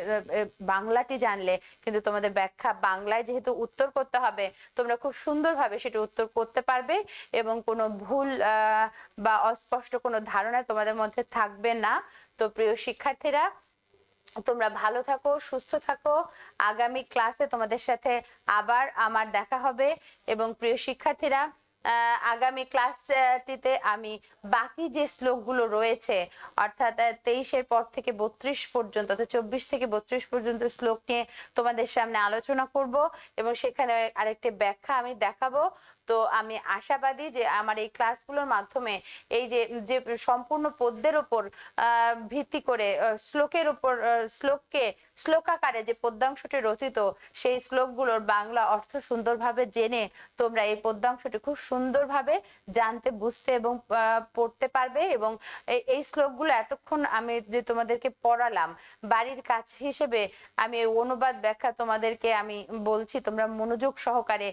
বাংলাটি জানলে কিন্তু তোমাদের ব্যাখ্যা বাংলায় যেহেতু উত্তর করতে হবে, তোমরা খুব সুন্দরভাবে সেটা উত্তর করতে পারবে এবং কোনো ভুল বা অস্পষ্ট কোনো ধারণা তোমাদের মধ্যে থাকবে না। তো প্রিয় শিক্ষার্থীরা, তোমরা ভালো থাকো, সুস্থ থাকো। আগামী ক্লাসে তোমাদের সাথে আবার আমার দেখা হবে। এবং প্রিয় শিক্ষার্থীরা, আগামী ক্লাসটিতে আমি বাকি যে শ্লোকগুলো রয়েছে অর্থাৎ 23-এর পর থেকে 32 পর্যন্ত অর্থাৎ 24 থেকে 32 পর্যন্ত শ্লোক নিয়ে তোমাদের সামনে আলোচনা করব এবং সেখানে আরেকটি ব্যাখ্যা আমি দেখাবো। তো আমি আশাবাদী যে আমার এই ক্লাসগুলোর মাধ্যমে এই যে যে সম্পূর্ণ পদ্যের উপর ভিত্তি করে শ্লোকের উপর শ্লোককে শ্লোকাকারে যে পদ্যাংশটি রচিত, সেই শ্লোকগুলোর বাংলা অর্থ সুন্দরভাবে জেনে তোমরা এই পদ্যাংশটি খুব সুন্দরভাবে জানতে, বুঝতে এবং পড়তে পারবে। এবং এই শ্লোকগুলো এতক্ষণ আমি যে তোমাদেরকে পড়ালাম, বাড়ির কাজ হিসেবে আমি অনুবাদ ব্যাখ্যা তোমাদেরকে আমি বলছি, তোমরা মনোযোগ সহকারে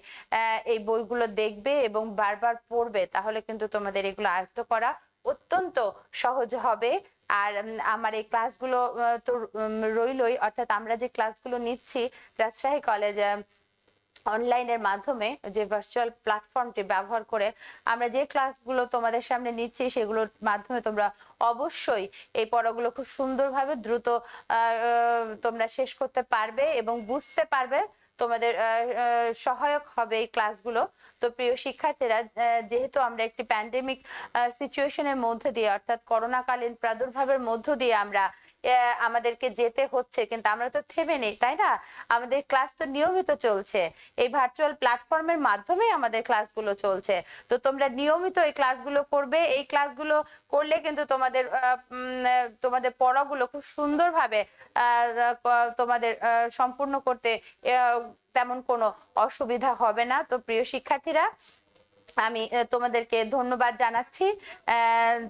এই বইগুলো দেখবে এবং বারবার পড়বে, তাহলে কিন্তু তোমাদের এগুলো আয়ত্ত করা অত্যন্ত সহজ হবে। আর আমার এই ক্লাসগুলো তো রইলই, অর্থাৎ আমরা যে ক্লাসগুলো নিচ্ছি রাজশাহী কলেজ অনলাইনের মাধ্যমে, যে ভার্চুয়াল প্ল্যাটফর্মটি ব্যবহার করে আমরা যে ক্লাসগুলো তোমাদের সামনে নিচ্ছি, সেগুলোর মাধ্যমে তোমরা অবশ্যই এই পড়াগুলো খুব সুন্দরভাবে দ্রুত তোমরা শেষ করতে পারবে এবং বুঝতে পারবে, তোমাদের সহায়ক হবে এই ক্লাসগুলো। তো প্রিয় শিক্ষার্থীরা, যেহেতু আমরা একটি প্যান্ডেমিক সিচুয়েশনের মধ্যে দিয়ে অর্থাৎ করোনাকালীন প্রাদুর্ভাবের মধ্য দিয়ে আমরা আমাদেরকে যেতে হচ্ছে, কিন্তু আমরা তো থেমে নেই, তাই না? আমাদের ক্লাস তো নিয়মিত চলছে, এই ভার্চুয়াল প্ল্যাটফর্মের মাধ্যমে আমাদের ক্লাসগুলো চলছে। তো তোমরা নিয়মিত এই ক্লাসগুলো করবে, এই ক্লাসগুলো করলে কিন্তু তোমাদের তোমাদের পড়াগুলো খুব সুন্দরভাবে তোমাদের সম্পূর্ণ করতে তেমন কোনো অসুবিধা হবে না। তো প্রিয় শিক্ষার্থীরা, আমি তোমাদেরকে ধন্যবাদ জানাচ্ছি,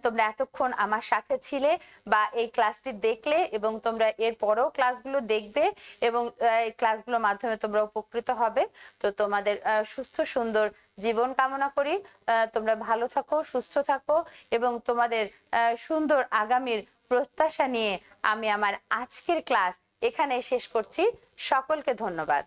তোমরা এতক্ষণ আমার সাথে ছিলে বা এই ক্লাসটি দেখলে এবং তোমরা এর পরেও ক্লাসগুলো দেখবে এবং এই ক্লাসগুলোর মাধ্যমে তোমরা উপকৃত হবে। তো তোমাদের সুস্থ সুন্দর জীবন কামনা করি। তোমরা ভালো থাকো, সুস্থ থাকো এবং তোমাদের সুন্দর আগামীর প্রত্যাশা নিয়ে আমি আমার আজকের ক্লাস এখানে শেষ করছি। সকলকে ধন্যবাদ।